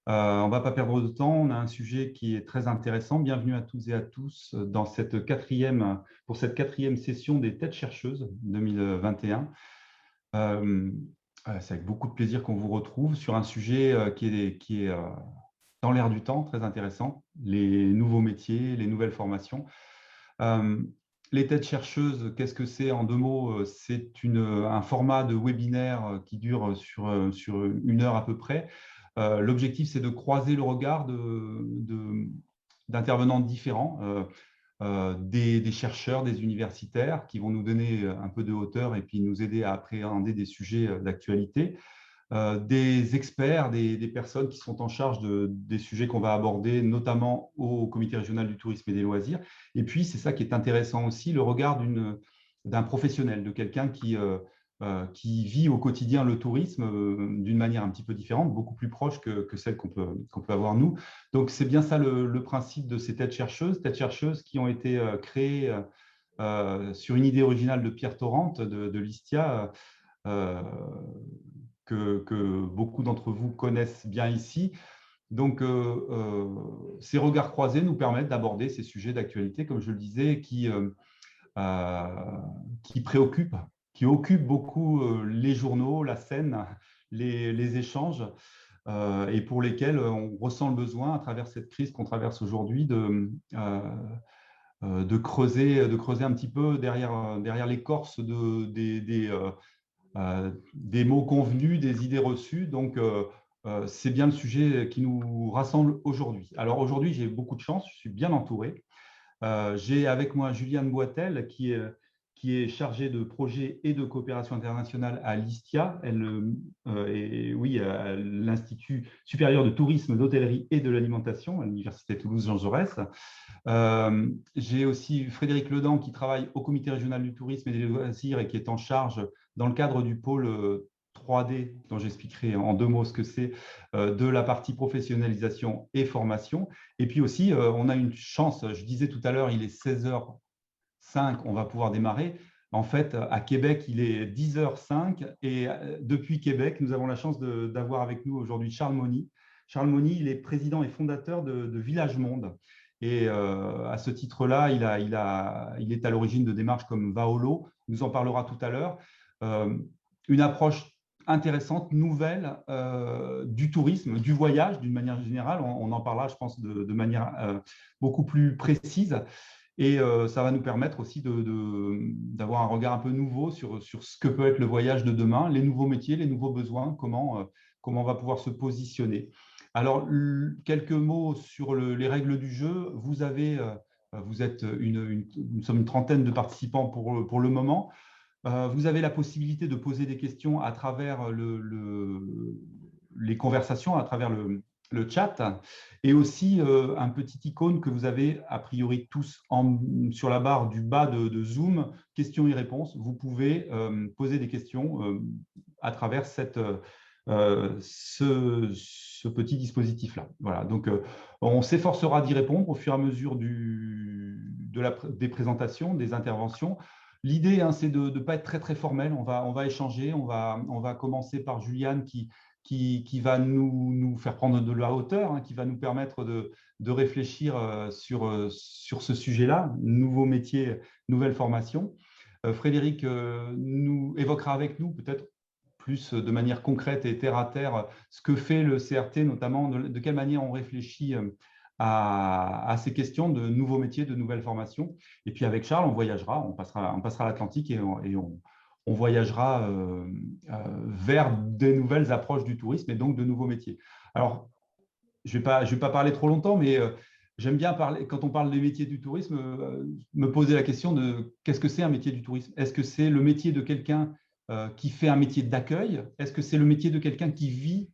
On ne va pas perdre de temps, on a un sujet qui est très intéressant. Bienvenue à toutes et à tous dans pour cette quatrième session des Têtes chercheuses 2021. C'est avec beaucoup de plaisir qu'on vous retrouve sur un sujet qui est dans l'air du temps, très intéressant, les nouveaux métiers, les nouvelles formations. Euh, les Têtes chercheuses, qu'est-ce que c'est en deux mots? C'est un format de webinaire qui dure sur une heure à peu près. L'objectif, c'est de croiser le regard d'intervenants différents, des chercheurs, des universitaires qui vont nous donner un peu de hauteur et puis nous aider à appréhender des sujets d'actualité, des experts, des personnes qui sont en charge des sujets qu'on va aborder, notamment au Comité régional du tourisme et des loisirs. Et puis, c'est ça qui est intéressant aussi, le regard d'un professionnel, de quelqu'un qui vit au quotidien le tourisme d'une manière un petit peu différente, beaucoup plus proche que celle qu'on peut avoir nous. Donc, c'est bien ça le principe de ces têtes chercheuses qui ont été créées sur une idée originale de Pierre Torrente de l'ISTIA, euh, que beaucoup d'entre vous connaissent bien ici. Donc, ces regards croisés nous permettent d'aborder ces sujets d'actualité, comme je le disais, euh, qui préoccupent, qui occupent beaucoup les journaux, la scène, les échanges, et pour lesquels on ressent le besoin, à travers cette crise qu'on traverse aujourd'hui, de creuser un petit peu derrière l'écorce des mots convenus, des idées reçues. Donc, c'est bien le sujet qui nous rassemble aujourd'hui. Alors, aujourd'hui, j'ai beaucoup de chance, je suis bien entouré. J'ai avec moi Juliane Boitel, qui est chargée de projet et de coopération internationale à l'ISTIA. Elle est, oui, à l'Institut supérieur de tourisme, d'hôtellerie et de l'alimentation à l'Université Toulouse-Jean Jaurès. J'ai aussi Frédéric Ledan qui travaille au Comité régional du tourisme et des loisirs et qui est en charge, dans le cadre du pôle 3D, dont j'expliquerai en deux mots ce que c'est, de la partie professionnalisation et formation. Et puis aussi, on a une chance, je disais tout à l'heure, il est 16h05, on va pouvoir démarrer. En fait, à Québec, il est 10h05 et depuis Québec, nous avons la chance d'avoir avec nous aujourd'hui Charles Mauny. Charles Mauny, il est président et fondateur de Village Monde. Et à ce titre-là, il est à l'origine de démarches comme Vaolo, il nous en parlera tout à l'heure. Une approche intéressante, nouvelle du tourisme, du voyage d'une manière générale. On en parlera, je pense, de manière beaucoup plus précise. Et ça va nous permettre aussi d'avoir un regard un peu nouveau sur ce que peut être le voyage de demain, les nouveaux métiers, les nouveaux besoins, comment on va pouvoir se positionner. Alors, quelques mots sur les règles du jeu. Vous êtes nous sommes une trentaine de participants pour le moment. Vous avez la possibilité de poser des questions à travers les conversations, à travers le chat, et aussi un petit icône que vous avez a priori tous sur la barre du bas de Zoom, questions et réponses. Vous pouvez poser des questions à travers ce petit dispositif-là. Voilà, donc on s'efforcera d'y répondre au fur et à mesure des présentations, des interventions. L'idée, hein, c'est de ne pas être très, très formel. On va échanger. On va commencer par Juliane qui va nous faire prendre de la hauteur, hein, qui va nous permettre de réfléchir sur ce sujet-là, nouveaux métiers, nouvelles formations. Frédéric nous évoquera avec nous peut-être plus de manière concrète et terre à terre ce que fait le CRT, notamment de quelle manière on réfléchit à ces questions de nouveaux métiers, de nouvelles formations. Et puis avec Charles, on voyagera, on passera l'Atlantique et on voyagera vers des nouvelles approches du tourisme et donc de nouveaux métiers. Alors, je vais pas parler trop longtemps, mais j'aime bien parler, quand on parle des métiers du tourisme, me poser la question de qu'est-ce que c'est un métier du tourisme? Est-ce que c'est le métier de quelqu'un qui fait un métier d'accueil? Est-ce que c'est le métier de quelqu'un qui vit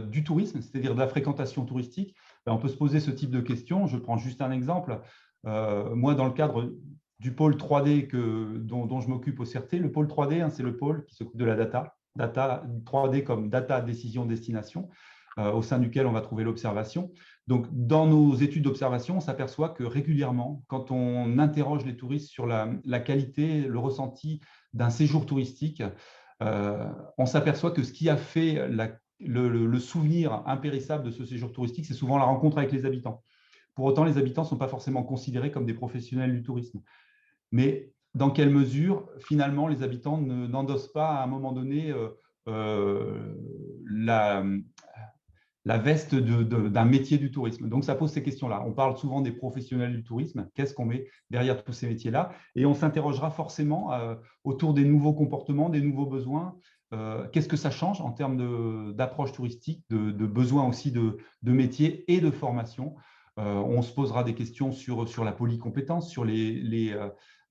du tourisme, c'est-à-dire de la fréquentation touristique? Ben, on peut se poser ce type de questions. Je prends juste un exemple. Moi, dans le cadre du pôle 3D dont je m'occupe au CRT, le pôle 3D, hein, c'est le pôle qui s'occupe de la data 3D comme data, décision, destination, au sein duquel on va trouver l'observation. Donc, dans nos études d'observation, on s'aperçoit que régulièrement, quand on interroge les touristes sur la qualité, le ressenti d'un séjour touristique, on s'aperçoit que ce qui a fait le souvenir impérissable de ce séjour touristique, c'est souvent la rencontre avec les habitants. Pour autant, les habitants ne sont pas forcément considérés comme des professionnels du tourisme. Mais dans quelle mesure, finalement, les habitants n'endossent pas à un moment donné la, la veste d'un métier du tourisme. Donc, ça pose ces questions-là. On parle souvent des professionnels du tourisme. Qu'est-ce qu'on met derrière tous ces métiers-là? Et on s'interrogera forcément autour des nouveaux comportements, des nouveaux besoins. Qu'est-ce que ça change en termes d'approche touristique, de besoins aussi de métiers et de formation? On se posera des questions sur la polycompétence, sur les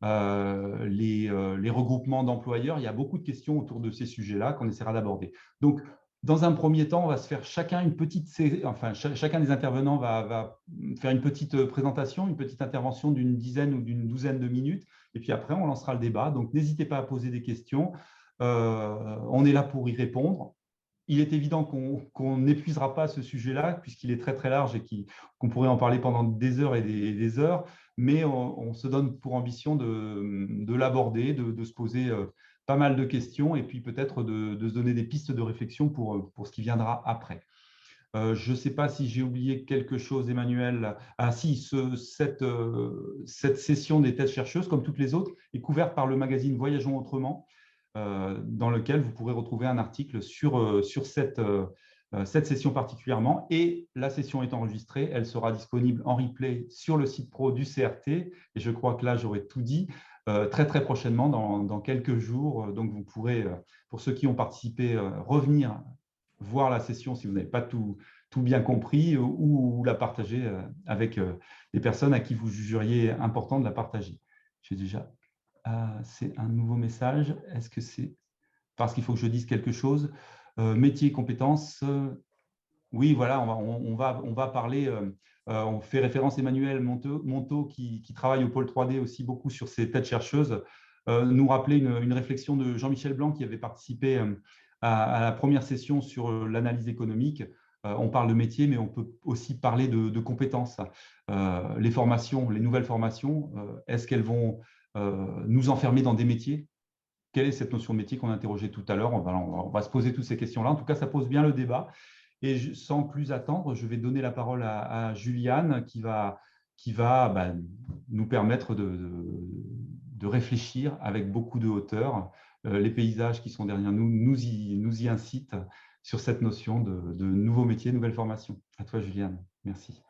regroupements d'employeurs. Il y a beaucoup de questions autour de ces sujets-là qu'on essaiera d'aborder. Donc, dans un premier temps, on va se faire chacun chacun des intervenants va faire une petite présentation, une petite intervention d'une dizaine ou d'une douzaine de minutes. Et puis après, on lancera le débat. Donc, n'hésitez pas à poser des questions. On est là pour y répondre. Il est évident qu'on n'épuisera pas ce sujet-là, puisqu'il est très, très large et qu'on pourrait en parler pendant des heures et des heures. Mais on se donne pour ambition de l'aborder, de se poser pas mal de questions et puis peut-être de se donner des pistes de réflexion pour ce qui viendra après. Je ne sais pas si j'ai oublié quelque chose, Emmanuel. Ah si, cette session des thèses chercheuses, comme toutes les autres, est couverte par le magazine Voyageons autrement, dans lequel vous pourrez retrouver un article sur cette session particulièrement. Et la session est enregistrée, elle sera disponible en replay sur le site pro du CRT. Et je crois que là, j'aurais tout dit. Très, très prochainement, dans quelques jours. Donc, vous pourrez, pour ceux qui ont participé, revenir voir la session si vous n'avez pas tout bien compris ou la partager avec des personnes à qui vous jugeriez important de la partager. J'ai déjà… c'est un nouveau message. Est-ce que c'est parce qu'il faut que je dise quelque chose? Métier et compétences. Oui, voilà, on va parler… on fait référence à Emmanuel Monteau qui travaille au pôle 3D aussi beaucoup sur ces têtes chercheuses, nous rappeler une réflexion de Jean-Michel Blanc qui avait participé à la première session sur l'analyse économique. On parle de métier, mais on peut aussi parler de compétences. Les formations, les nouvelles formations, est-ce qu'elles vont nous enfermer dans des métiers? Quelle est cette notion de métier qu'on a interrogée tout à l'heure? On va se poser toutes ces questions-là. En tout cas, ça pose bien le débat. Et sans plus attendre, je vais donner la parole à Juliane qui va nous permettre de réfléchir avec beaucoup de hauteur. Les paysages qui sont derrière nous y incitent sur cette notion de nouveaux métiers, nouvelles formations. À toi, Juliane. Merci.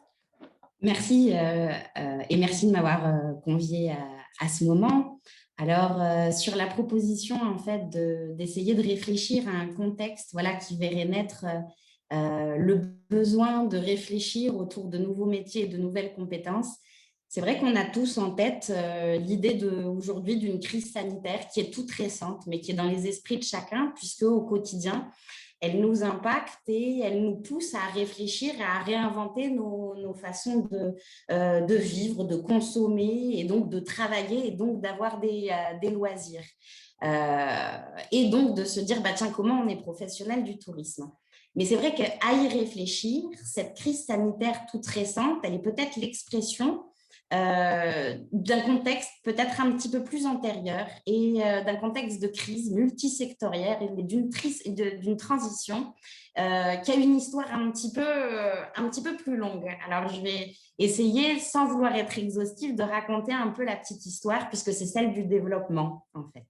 Merci et merci de m'avoir conviée à ce moment. Alors, sur la proposition en fait, d'essayer de réfléchir à un contexte qui verrait naître le besoin de réfléchir autour de nouveaux métiers et de nouvelles compétences, c'est vrai qu'on a tous en tête l'idée aujourd'hui d'une crise sanitaire qui est toute récente, mais qui est dans les esprits de chacun, puisque au quotidien, elle nous impacte et elle nous pousse à réfléchir, à réinventer nos façons de vivre, de consommer et donc de travailler et donc d'avoir des loisirs. Et donc de se dire, tiens, comment on est professionnel du tourisme? Mais c'est vrai qu'à y réfléchir, cette crise sanitaire toute récente, elle est peut-être l'expression d'un contexte peut-être un petit peu plus antérieur et d'un contexte de crise multisectorielle et d'une transition qui a une histoire un petit peu plus longue. Alors, je vais essayer, sans vouloir être exhaustive, de raconter un peu la petite histoire puisque c'est celle du développement, en fait.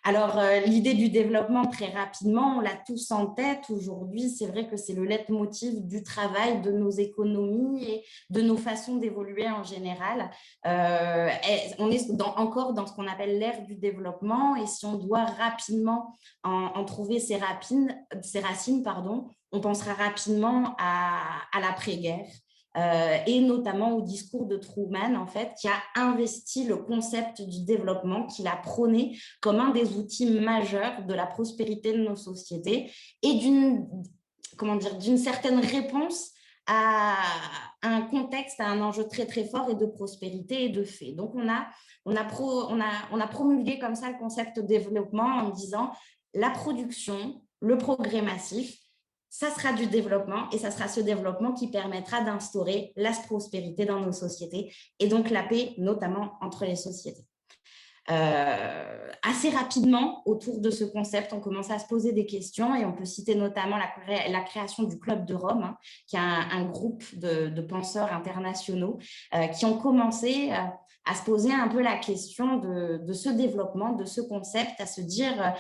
Alors, l'idée du développement, très rapidement, on l'a tous en tête. Aujourd'hui, c'est vrai que c'est le leitmotiv du travail, de nos économies et de nos façons d'évoluer en général. On est encore dans ce qu'on appelle l'ère du développement et si on doit rapidement en trouver ses racines, on pensera rapidement à l'après-guerre. Et notamment au discours de Truman, en fait, qui a investi le concept du développement, qu'il a prôné comme un des outils majeurs de la prospérité de nos sociétés et d'une certaine réponse à un contexte, à un enjeu très, très fort et de prospérité et de fait. Donc, on a promulgué comme ça le concept de développement en disant la production, le progrès massif, ça sera du développement et ça sera ce développement qui permettra d'instaurer la prospérité dans nos sociétés et donc la paix, notamment entre les sociétés. Assez rapidement, autour de ce concept, on commence à se poser des questions et on peut citer notamment la création du Club de Rome, hein, qui est un groupe de penseurs internationaux qui ont commencé à se poser un peu la question de ce développement, de ce concept, à se dire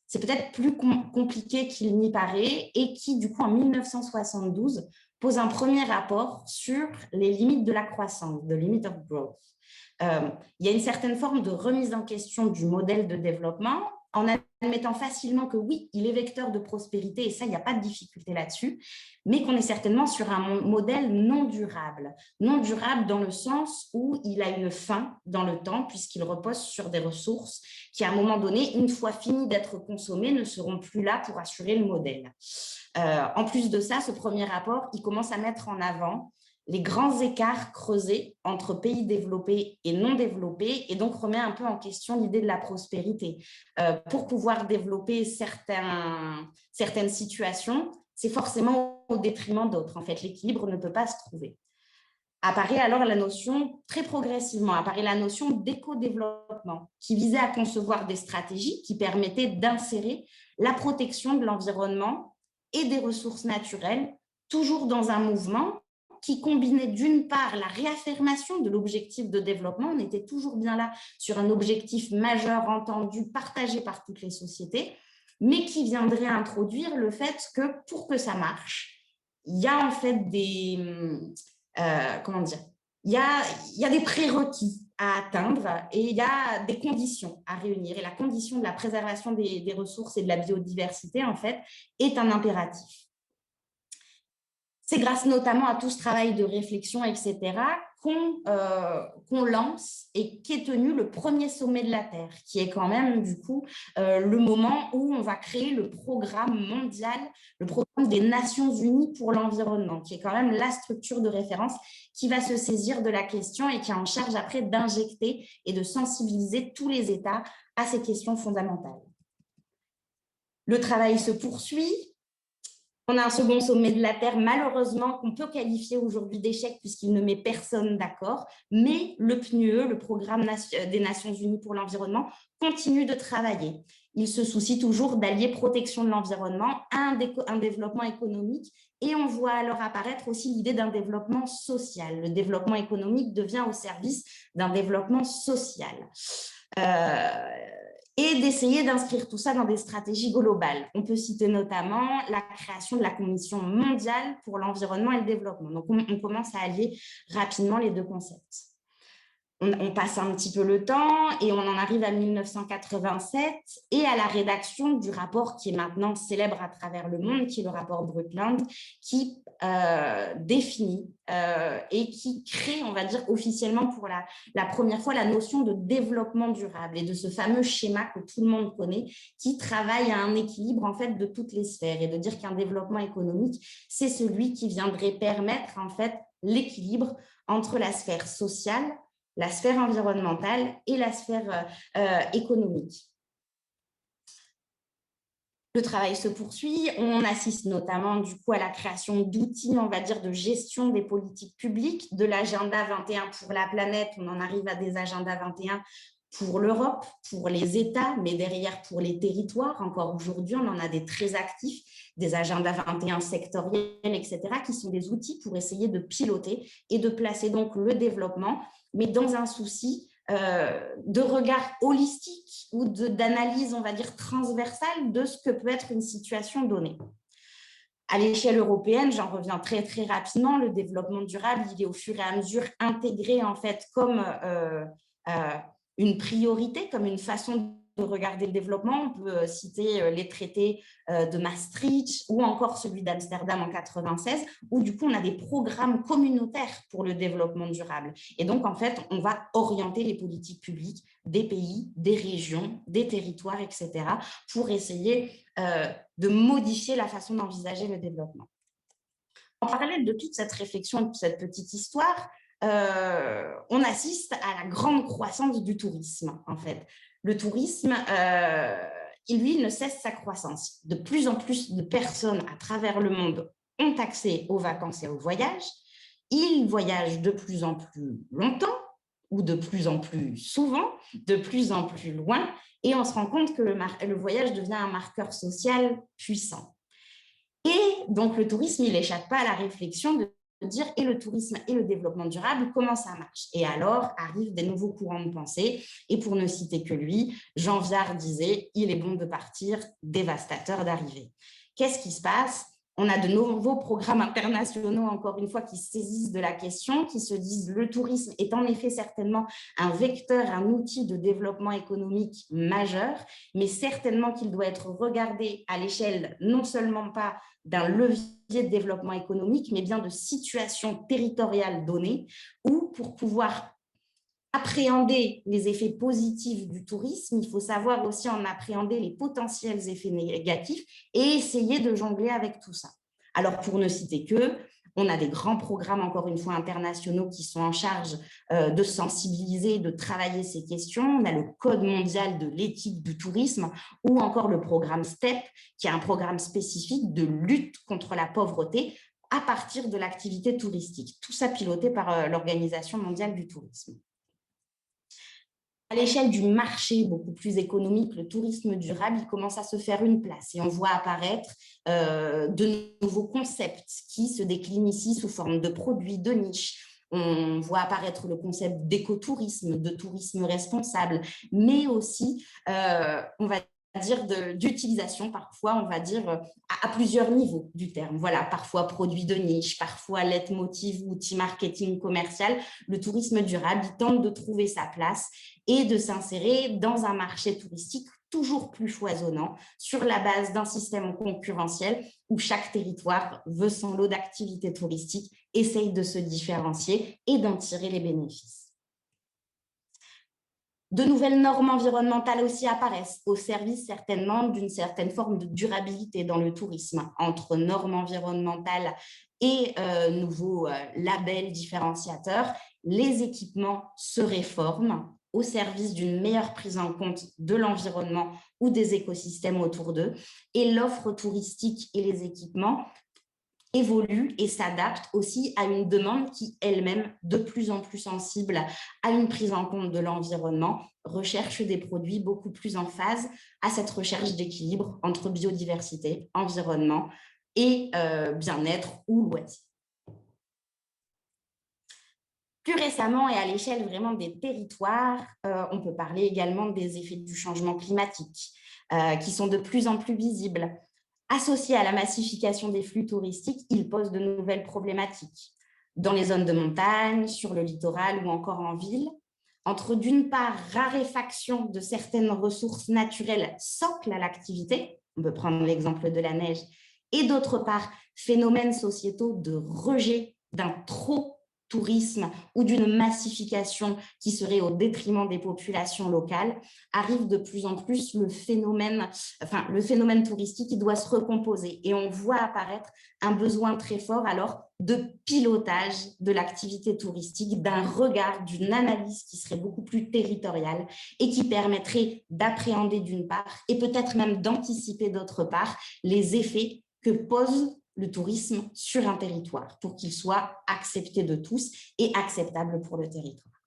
c'est peut-être plus compliqué qu'il n'y paraît, et qui, du coup, en 1972, pose un premier rapport sur les limites de la croissance, the limit of growth. Il y a une certaine forme de remise en question du modèle de développement en admettant facilement que oui, il est vecteur de prospérité, et ça, il n'y a pas de difficulté là-dessus, mais qu'on est certainement sur un modèle non durable. Non durable dans le sens où il a une fin dans le temps, puisqu'il repose sur des ressources qui, à un moment donné, une fois finies d'être consommées, ne seront plus là pour assurer le modèle. En plus de ça, ce premier rapport, il commence à mettre en avant les grands écarts creusés entre pays développés et non développés, et donc remet un peu en question l'idée de la prospérité. Pour pouvoir développer certaines situations, c'est forcément au détriment d'autres. En fait, l'équilibre ne peut pas se trouver. Apparaît alors la notion, très progressivement, apparaît la notion d'éco-développement, qui visait à concevoir des stratégies qui permettaient d'insérer la protection de l'environnement et des ressources naturelles, toujours dans un mouvement qui combinait d'une part la réaffirmation de l'objectif de développement, on était toujours bien là sur un objectif majeur entendu, partagé par toutes les sociétés, mais qui viendrait introduire le fait que pour que ça marche, il y a en fait comment dire, il y a des prérequis à atteindre et il y a des conditions à réunir. Et la condition de la préservation des ressources et de la biodiversité, en fait, est un impératif. C'est grâce notamment à tout ce travail de réflexion, etc., qu'on lance et qu'est tenu le premier sommet de la Terre, qui est quand même, du coup, le moment où on va créer le programme mondial, le programme des Nations Unies pour l'environnement, qui est quand même la structure de référence qui va se saisir de la question et qui est en charge après d'injecter et de sensibiliser tous les États à ces questions fondamentales. Le travail se poursuit. On a un second sommet de la Terre, malheureusement, qu'on peut qualifier aujourd'hui d'échec puisqu'il ne met personne d'accord, mais le PNUE, le Programme des Nations Unies pour l'environnement, continue de travailler. Il se soucie toujours d'allier protection de l'environnement à un développement économique, et on voit alors apparaître aussi l'idée d'un développement social. Le développement économique devient au service d'un développement social. Et d'essayer d'inscrire tout ça dans des stratégies globales. On peut citer notamment la création de la Commission mondiale pour l'environnement et le développement. Donc, on commence à allier rapidement les deux concepts. On passe un petit peu le temps et on en arrive à 1987 et à la rédaction du rapport qui est maintenant célèbre à travers le monde, qui est le rapport Brundtland, qui définit et qui crée, on va dire officiellement pour la première fois, la notion de développement durable et de ce fameux schéma que tout le monde connaît, qui travaille à un équilibre en fait de toutes les sphères, et de dire qu'un développement économique, c'est celui qui viendrait permettre en fait l'équilibre entre la sphère sociale, la sphère environnementale et la sphère économique. Le travail se poursuit, on assiste notamment du coup à la création d'outils, on va dire, de gestion des politiques publiques, de l'agenda 21 pour la planète, on en arrive à des agendas 21 pour l'Europe, pour les États, mais derrière pour les territoires. Encore aujourd'hui, on en a des très actifs, des agendas 21 sectoriels, etc., qui sont des outils pour essayer de piloter et de placer donc le développement, mais dans un souci de regard holistique ou d'analyse, on va dire, transversale de ce que peut être une situation donnée. À l'échelle européenne, j'en reviens très, très rapidement, le développement durable, il est au fur et à mesure intégré en fait comme une priorité, comme une façon de regarder le développement. On peut citer les traités de Maastricht ou encore celui d'Amsterdam en 1996, où du coup on a des programmes communautaires pour le développement durable. Et donc en fait, on va orienter les politiques publiques des pays, des régions, des territoires, etc., pour essayer de modifier la façon d'envisager le développement. En parallèle de toute cette réflexion, de cette petite histoire, on assiste à la grande croissance du tourisme, en fait. Le tourisme, lui, ne cesse sa croissance. De plus en plus de personnes à travers le monde ont accès aux vacances et aux voyages. Ils voyagent de plus en plus longtemps, ou de plus en plus souvent, de plus en plus loin, et on se rend compte que le voyage devient un marqueur social puissant. Et donc, le tourisme, il n'échappe pas à la réflexion de dire et le tourisme et le développement durable, comment ça marche? Et alors arrivent des nouveaux courants de pensée. Et pour ne citer que lui, Jean Viard disait « Il est bon de partir, dévastateur d'arriver ». Qu'est-ce qui se passe? On a de nouveaux programmes internationaux, encore une fois, qui se saisissent de la question, qui se disent le tourisme est en effet certainement un vecteur, un outil de développement économique majeur, mais certainement qu'il doit être regardé à l'échelle non seulement pas d'un levier de développement économique, mais bien de situations territoriales données, où pour pouvoir appréhender les effets positifs du tourisme, il faut savoir aussi en appréhender les potentiels effets négatifs et essayer de jongler avec tout ça. Alors, pour ne citer que, on a des grands programmes, encore une fois, internationaux qui sont en charge de sensibiliser, de travailler ces questions. On a le Code mondial de l'éthique du tourisme ou encore le programme STEP, qui est un programme spécifique de lutte contre la pauvreté à partir de l'activité touristique. Tout ça piloté par l'Organisation mondiale du tourisme. À l'échelle du marché beaucoup plus économique, le tourisme durable, il commence à se faire une place et on voit apparaître de nouveaux concepts qui se déclinent ici sous forme de produits, de niches. On voit apparaître le concept d'écotourisme, de tourisme responsable, mais aussi, on va dire, d'utilisation, parfois, on va dire, à plusieurs niveaux du terme. Voilà, parfois produit de niche, parfois leitmotiv, outil marketing commercial. Le tourisme durable, il tente de trouver sa place et de s'insérer dans un marché touristique toujours plus foisonnant sur la base d'un système concurrentiel où chaque territoire veut son lot d'activités touristiques, essaye de se différencier et d'en tirer les bénéfices. De nouvelles normes environnementales aussi apparaissent au service certainement d'une certaine forme de durabilité dans le tourisme, entre normes environnementales et nouveaux labels différenciateurs. Les équipements se réforment au service d'une meilleure prise en compte de l'environnement ou des écosystèmes autour d'eux, et l'offre touristique et les équipements évolue et s'adapte aussi à une demande qui elle-même de plus en plus sensible à une prise en compte de l'environnement, recherche des produits beaucoup plus en phase à cette recherche d'équilibre entre biodiversité, environnement et bien-être ou loisirs. Plus récemment et à l'échelle vraiment des territoires, on peut parler également des effets du changement climatique qui sont de plus en plus visibles. Associé à la massification des flux touristiques, il pose de nouvelles problématiques. Dans les zones de montagne, sur le littoral ou encore en ville, entre d'une part raréfaction de certaines ressources naturelles socle à l'activité, on peut prendre l'exemple de la neige, et d'autre part phénomènes sociétaux de rejet d'un trop tourisme ou d'une massification qui serait au détriment des populations locales, arrive de plus en plus le phénomène touristique qui doit se recomposer. Et on voit apparaître un besoin très fort alors de pilotage de l'activité touristique, d'un regard, d'une analyse qui serait beaucoup plus territoriale et qui permettrait d'appréhender d'une part et peut-être même d'anticiper d'autre part les effets que pose le tourisme sur un territoire pour qu'il soit accepté de tous et acceptable pour le territoire.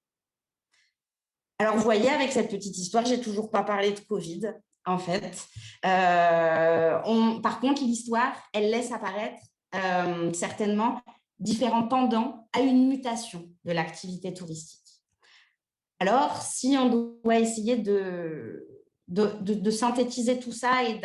Alors, vous voyez, avec cette petite histoire, je n'ai toujours pas parlé de Covid, en fait. Par contre, l'histoire, elle laisse apparaître certainement différents pendants à une mutation de l'activité touristique. Alors, si on doit essayer de synthétiser tout ça et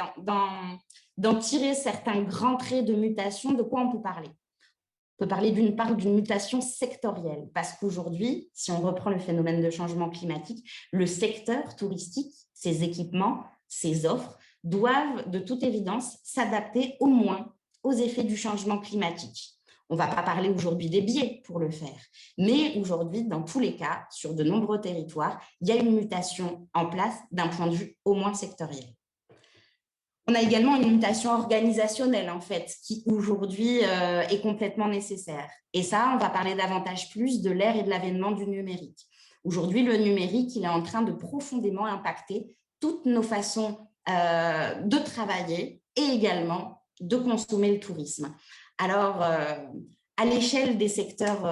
d'en tirer certains grands traits de mutation, de quoi on peut parler? On peut parler d'une part d'une mutation sectorielle, parce qu'aujourd'hui, si on reprend le phénomène de changement climatique, le secteur touristique, ses équipements, ses offres, doivent de toute évidence s'adapter au moins aux effets du changement climatique. On ne va pas parler aujourd'hui des biais pour le faire, mais aujourd'hui, dans tous les cas, sur de nombreux territoires, il y a une mutation en place d'un point de vue au moins sectoriel. On a également une mutation organisationnelle, en fait, qui aujourd'hui est complètement nécessaire. Et ça, on va parler davantage plus de l'ère et de l'avènement du numérique. Aujourd'hui, le numérique, il est en train de profondément impacter toutes nos façons de travailler et également de consommer le tourisme. Alors, à l'échelle des secteurs,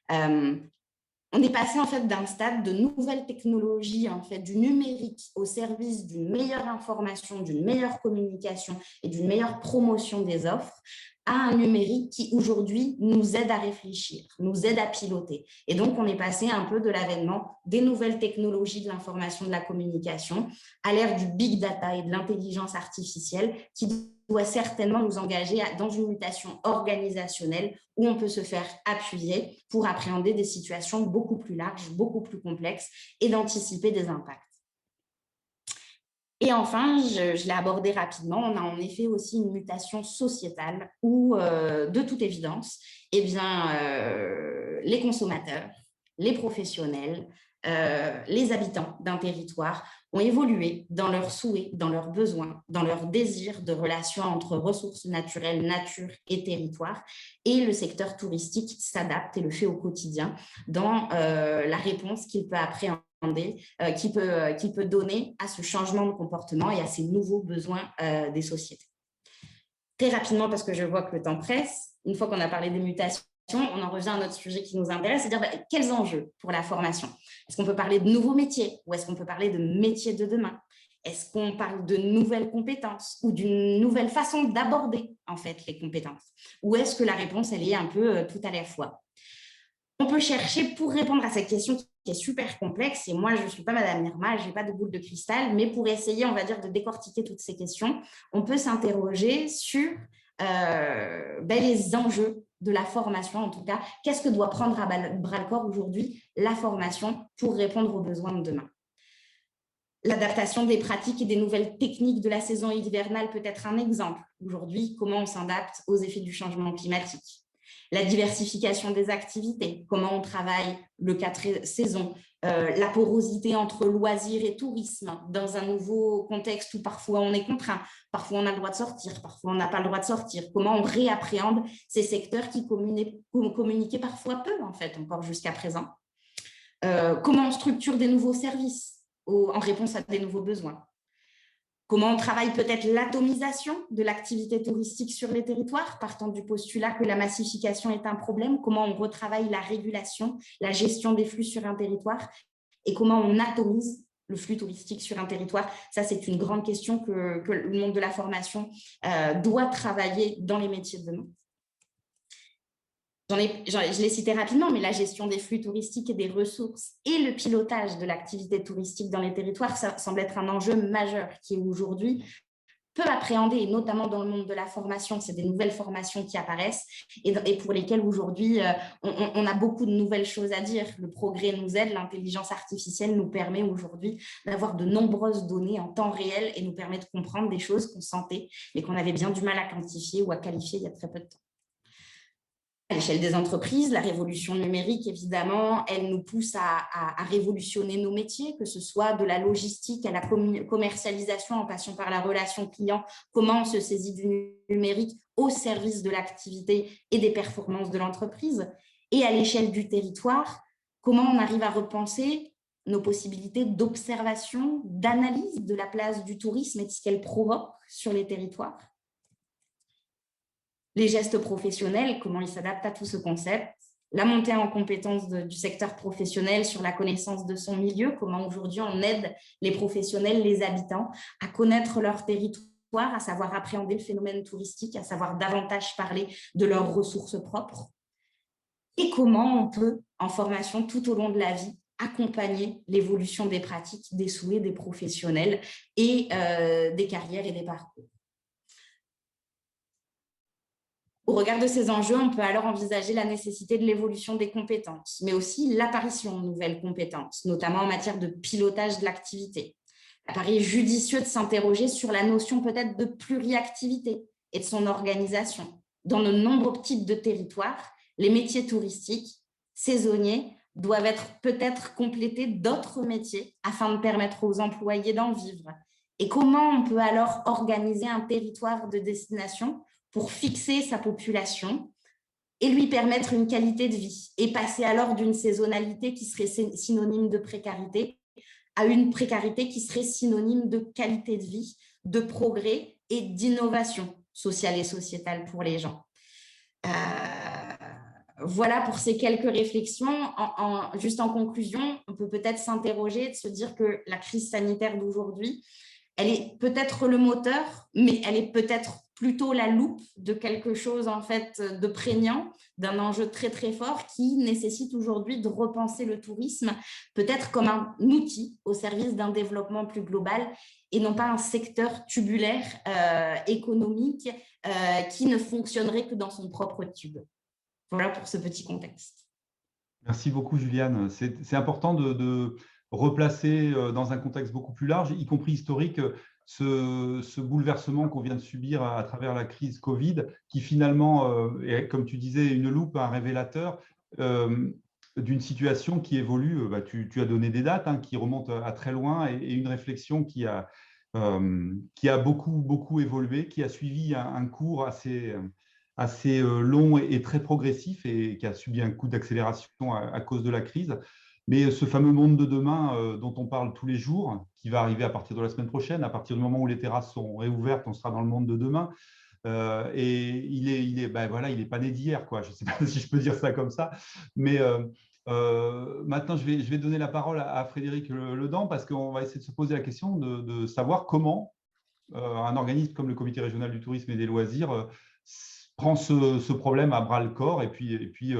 On est passé en fait d'un stade de nouvelles technologies, en fait, du numérique au service d'une meilleure information, d'une meilleure communication et d'une meilleure promotion des offres, à un numérique qui aujourd'hui nous aide à réfléchir, nous aide à piloter. Et donc, on est passé un peu de l'avènement des nouvelles technologies de l'information, de la communication, à l'ère du big data et de l'intelligence artificielle qui doit certainement nous engager dans une mutation organisationnelle où on peut se faire appuyer pour appréhender des situations beaucoup plus larges, beaucoup plus complexes et d'anticiper des impacts. Et enfin, je l'ai abordé rapidement, on a en effet aussi une mutation sociétale où, de toute évidence, eh bien, les consommateurs, les professionnels, les habitants d'un territoire ont évolué dans leurs souhaits, dans leurs besoins, dans leurs désirs de relations entre ressources naturelles, nature et territoire. Et le secteur touristique s'adapte et le fait au quotidien dans la réponse qu'il peut appréhender, qu'il peut donner à ce changement de comportement et à ces nouveaux besoins des sociétés. Très rapidement, parce que je vois que le temps presse, une fois qu'on a parlé des mutations, on en revient à notre sujet qui nous intéresse, c'est-à-dire quels enjeux pour la formation? Est-ce qu'on peut parler de nouveaux métiers ou est-ce qu'on peut parler de métiers de demain? Est-ce qu'on parle de nouvelles compétences ou d'une nouvelle façon d'aborder en fait les compétences? Ou est-ce que la réponse, elle est un peu tout à la fois? On peut chercher pour répondre à cette question qui est super complexe, et moi, je ne suis pas Madame Irma, je n'ai pas de boule de cristal, mais pour essayer, on va dire, de décortiquer toutes ces questions, on peut s'interroger sur les enjeux de la formation, en tout cas, qu'est-ce que doit prendre à bras-le-corps aujourd'hui la formation pour répondre aux besoins de demain. L'adaptation des pratiques et des nouvelles techniques de la saison hivernale peut être un exemple. Aujourd'hui, comment on s'adapte aux effets du changement climatique. La diversification des activités, comment on travaille le 4 saisons, la porosité entre loisirs et tourisme dans un nouveau contexte où parfois on est contraint, parfois on a le droit de sortir, parfois on n'a pas le droit de sortir, comment on réappréhende ces secteurs qui communiquaient parfois peu en fait, encore jusqu'à présent. Comment on structure des nouveaux services en réponse à des nouveaux besoins. Comment on travaille peut-être l'atomisation de l'activité touristique sur les territoires, partant du postulat que la massification est un problème. Comment on retravaille la régulation, la gestion des flux sur un territoire et comment on atomise le flux touristique sur un territoire. Ça, c'est une grande question que le monde de la formation doit travailler dans les métiers de demain. Je l'ai cité rapidement, mais la gestion des flux touristiques et des ressources et le pilotage de l'activité touristique dans les territoires, ça semble être un enjeu majeur qui aujourd'hui peut appréhender, et notamment dans le monde de la formation, c'est des nouvelles formations qui apparaissent et pour lesquelles aujourd'hui, on a beaucoup de nouvelles choses à dire. Le progrès nous aide, l'intelligence artificielle nous permet aujourd'hui d'avoir de nombreuses données en temps réel et nous permet de comprendre des choses qu'on sentait, mais qu'on avait bien du mal à quantifier ou à qualifier il y a très peu de temps. À l'échelle des entreprises, la révolution numérique, évidemment, elle nous pousse à révolutionner nos métiers, que ce soit de la logistique à la commercialisation en passant par la relation client, comment on se saisit du numérique au service de l'activité et des performances de l'entreprise. Et à l'échelle du territoire, comment on arrive à repenser nos possibilités d'observation, d'analyse de la place du tourisme et de ce qu'elle provoque sur les territoires. Les gestes professionnels, comment ils s'adaptent à tout ce concept, la montée en compétence du secteur professionnel sur la connaissance de son milieu, comment aujourd'hui on aide les professionnels, les habitants à connaître leur territoire, à savoir appréhender le phénomène touristique, à savoir davantage parler de leurs ressources propres, et comment on peut, en formation tout au long de la vie, accompagner l'évolution des pratiques, des souhaits des professionnels et des carrières et des parcours. Au regard de ces enjeux, on peut alors envisager la nécessité de l'évolution des compétences, mais aussi l'apparition de nouvelles compétences, notamment en matière de pilotage de l'activité. Il paraît judicieux de s'interroger sur la notion peut-être de pluriactivité et de son organisation. Dans de nombreux types de territoires, les métiers touristiques, saisonniers, doivent être peut-être complétés d'autres métiers afin de permettre aux employés d'en vivre. Et comment on peut alors organiser un territoire de destination pour fixer sa population et lui permettre une qualité de vie et passer alors d'une saisonnalité qui serait synonyme de précarité à une précarité qui serait synonyme de qualité de vie, de progrès et d'innovation sociale et sociétale pour les gens. voilà pour ces quelques réflexions. Juste en conclusion, on peut peut-être s'interroger, de se dire que la crise sanitaire d'aujourd'hui, elle est peut-être le moteur, mais elle est peut-être plutôt la loupe de quelque chose en fait de prégnant, d'un enjeu très très fort qui nécessite aujourd'hui de repenser le tourisme peut-être comme un outil au service d'un développement plus global et non pas un secteur tubulaire économique qui ne fonctionnerait que dans son propre tube. Voilà pour ce petit contexte. Merci beaucoup, Juliane. C'est important de replacer dans un contexte beaucoup plus large, y compris historique, ce bouleversement qu'on vient de subir à travers la crise Covid, qui finalement est, comme tu disais, une loupe, un révélateur d'une situation qui évolue. Bah, tu as donné des dates qui remontent à très loin et une réflexion qui a beaucoup, beaucoup évolué, qui a suivi un cours assez long et très progressif et qui a subi un coup d'accélération à cause de la crise. Mais ce fameux monde de demain dont on parle tous les jours, qui va arriver à partir de la semaine prochaine, à partir du moment où les terrasses sont réouvertes, on sera dans le monde de demain. Et ben voilà, il est pas né d'hier, quoi. Je ne sais pas si je peux dire ça comme ça, mais maintenant je vais donner la parole à Frédéric Ledan parce qu'on va essayer de se poser la question de savoir comment un organisme comme le Comité régional du tourisme et des loisirs prend ce problème à bras le corps et puis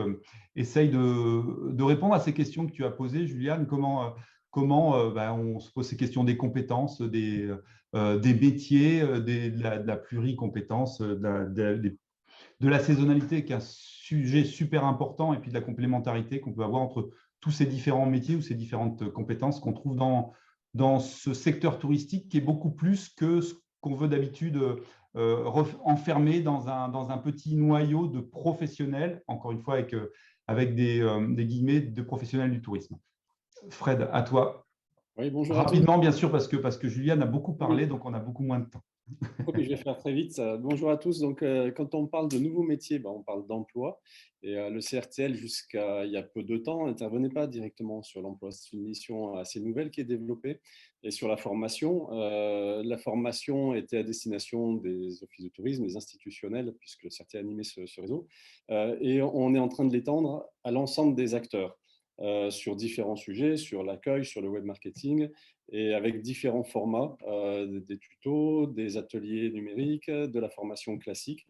essaye de répondre à ces questions que tu as posées, Juliane. Comment ben, on se pose ces questions des compétences, des métiers, de la pluricompétence, de la saisonnalité, qui est un sujet super important, et puis de la complémentarité qu'on peut avoir entre tous ces différents métiers ou ces différentes compétences qu'on trouve dans ce secteur touristique qui est beaucoup plus que ce qu'on veut d'habitude enfermer dans un petit noyau de professionnels, encore une fois avec des guillemets, de professionnels du tourisme. Fred, à toi. Oui, bonjour à tous. Rapidement, bien sûr, parce que Juliane a beaucoup parlé, Oui. donc on a beaucoup moins de temps. Oui, je vais faire très vite. Bonjour à tous. Donc, quand on parle de nouveaux métiers, on parle d'emploi. Et le CRTL, jusqu'à il y a peu de temps, n'intervenait pas directement sur l'emploi. C'est une mission assez nouvelle qui est développée. Et sur la formation était à destination des offices de tourisme, des institutionnels, puisque le CRTL animait ce réseau. Et on est en train de l'étendre à l'ensemble des acteurs sur différents sujets, sur l'accueil, sur le web marketing, et avec différents formats, des tutos, des ateliers numériques, de la formation classique.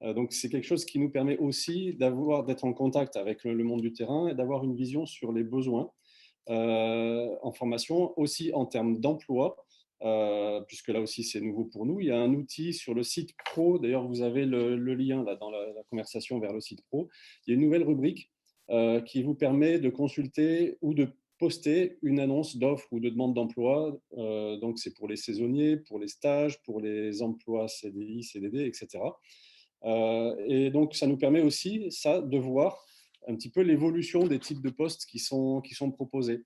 Donc, c'est quelque chose qui nous permet aussi d'être en contact avec le monde du terrain et d'avoir une vision sur les besoins en formation, aussi en termes d'emploi, puisque là aussi c'est nouveau pour nous. Il y a un outil sur le site pro, d'ailleurs vous avez le lien là, dans la conversation vers le site pro. Il y a une nouvelle rubrique qui vous permet de consulter ou de poster une annonce d'offre ou de demande d'emploi. Donc, c'est pour les saisonniers, pour les stages, pour les emplois CDI, CDD, etc. Et donc, ça nous permet aussi de voir un petit peu l'évolution des types de postes qui sont proposés.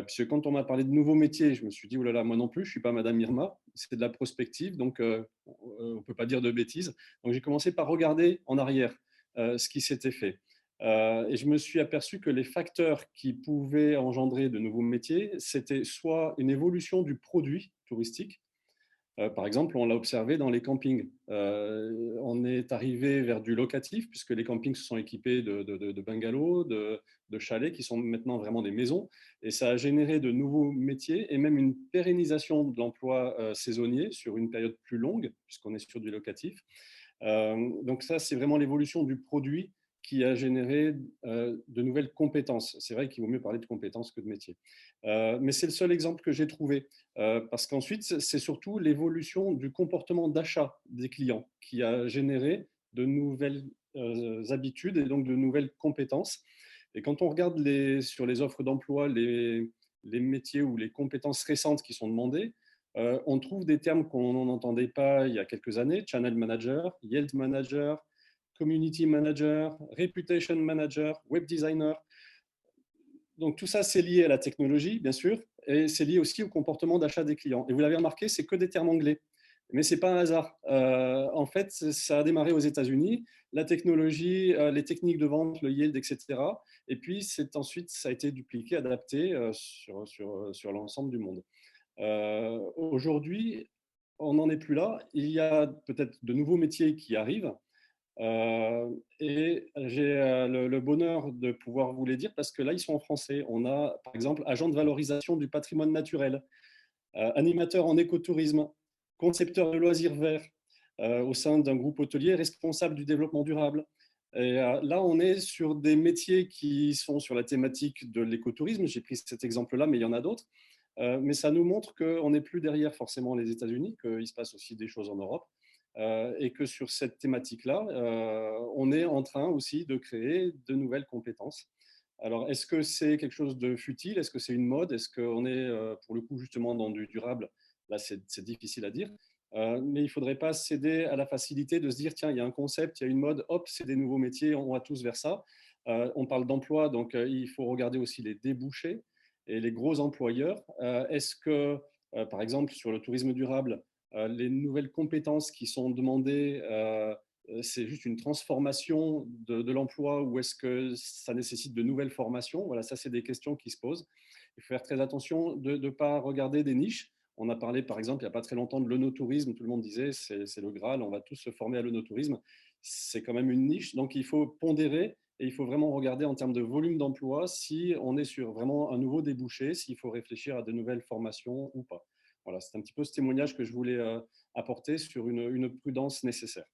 Puisque quand on m'a parlé de nouveaux métiers, je me suis dit, oh là là, moi non plus, je ne suis pas Madame Irma, c'est de la prospective, donc on ne peut pas dire de bêtises. Donc, j'ai commencé par regarder en arrière ce qui s'était fait. Et je me suis aperçu que les facteurs qui pouvaient engendrer de nouveaux métiers, c'était soit une évolution du produit touristique. Par exemple, on l'a observé dans les campings. On est arrivé vers du locatif, puisque les campings se sont équipés de bungalows, de chalets, qui sont maintenant vraiment des maisons. Et ça a généré de nouveaux métiers et même une pérennisation de l'emploi saisonnier sur une période plus longue, puisqu'on est sur du locatif. Donc ça, c'est vraiment l'évolution du produit qui a généré de nouvelles compétences. C'est vrai qu'il vaut mieux parler de compétences que de métiers. Mais c'est le seul exemple que j'ai trouvé, parce qu'ensuite, c'est surtout l'évolution du comportement d'achat des clients qui a généré de nouvelles habitudes et donc de nouvelles compétences. Et quand on regarde sur les offres d'emploi, les métiers ou les compétences récentes qui sont demandées, on trouve des termes qu'on n'entendait pas il y a quelques années: channel manager, yield manager, community manager, reputation manager, web designer. Donc tout ça, c'est lié à la technologie, bien sûr, et c'est lié aussi au comportement d'achat des clients. Et vous l'avez remarqué, c'est que des termes anglais. Mais ce n'est pas un hasard. En fait, ça a démarré aux États-Unis, la technologie, les techniques de vente, le yield, etc. Et puis, ensuite, ça a été dupliqué, adapté sur l'ensemble du monde. Aujourd'hui, on n'en est plus là. Il y a peut-être de nouveaux métiers qui arrivent. Et j'ai le bonheur de pouvoir vous les dire parce que là, ils sont en français. On a, par exemple, agent de valorisation du patrimoine naturel, animateur en écotourisme, concepteur de loisirs verts au sein d'un groupe hôtelier, responsable du développement durable. Et là, on est sur des métiers qui sont sur la thématique de l'écotourisme. J'ai pris cet exemple-là, mais il y en a d'autres. Mais ça nous montre qu'on n'est plus derrière forcément les États-Unis, qu'il se passe aussi des choses en Europe. Et que sur cette thématique-là, on est en train aussi de créer de nouvelles compétences. Alors, est-ce que c'est quelque chose de futile? Est-ce que c'est une mode? Est-ce qu'on est, pour le coup, justement dans du durable? Là, c'est difficile à dire. Mais il ne faudrait pas céder à la facilité de se dire, tiens, il y a un concept, il y a une mode, hop, c'est des nouveaux métiers, on va tous vers ça. On parle d'emploi, donc il faut regarder aussi les débouchés et les gros employeurs. Est-ce que, par exemple, sur le tourisme durable, les nouvelles compétences qui sont demandées, c'est juste une transformation de l'emploi ou est-ce que ça nécessite de nouvelles formations? Voilà, ça, c'est des questions qui se posent. Il faut faire très attention de ne pas regarder des niches. On a parlé, par exemple, il n'y a pas très longtemps de l'œnotourisme. Tout le monde disait c'est le Graal, on va tous se former à l'œnotourisme. C'est quand même une niche. Donc, il faut pondérer et il faut vraiment regarder en termes de volume d'emploi si on est sur vraiment un nouveau débouché, s'il faut réfléchir à de nouvelles formations ou pas. Voilà, c'est un petit peu ce témoignage que je voulais apporter sur une prudence nécessaire.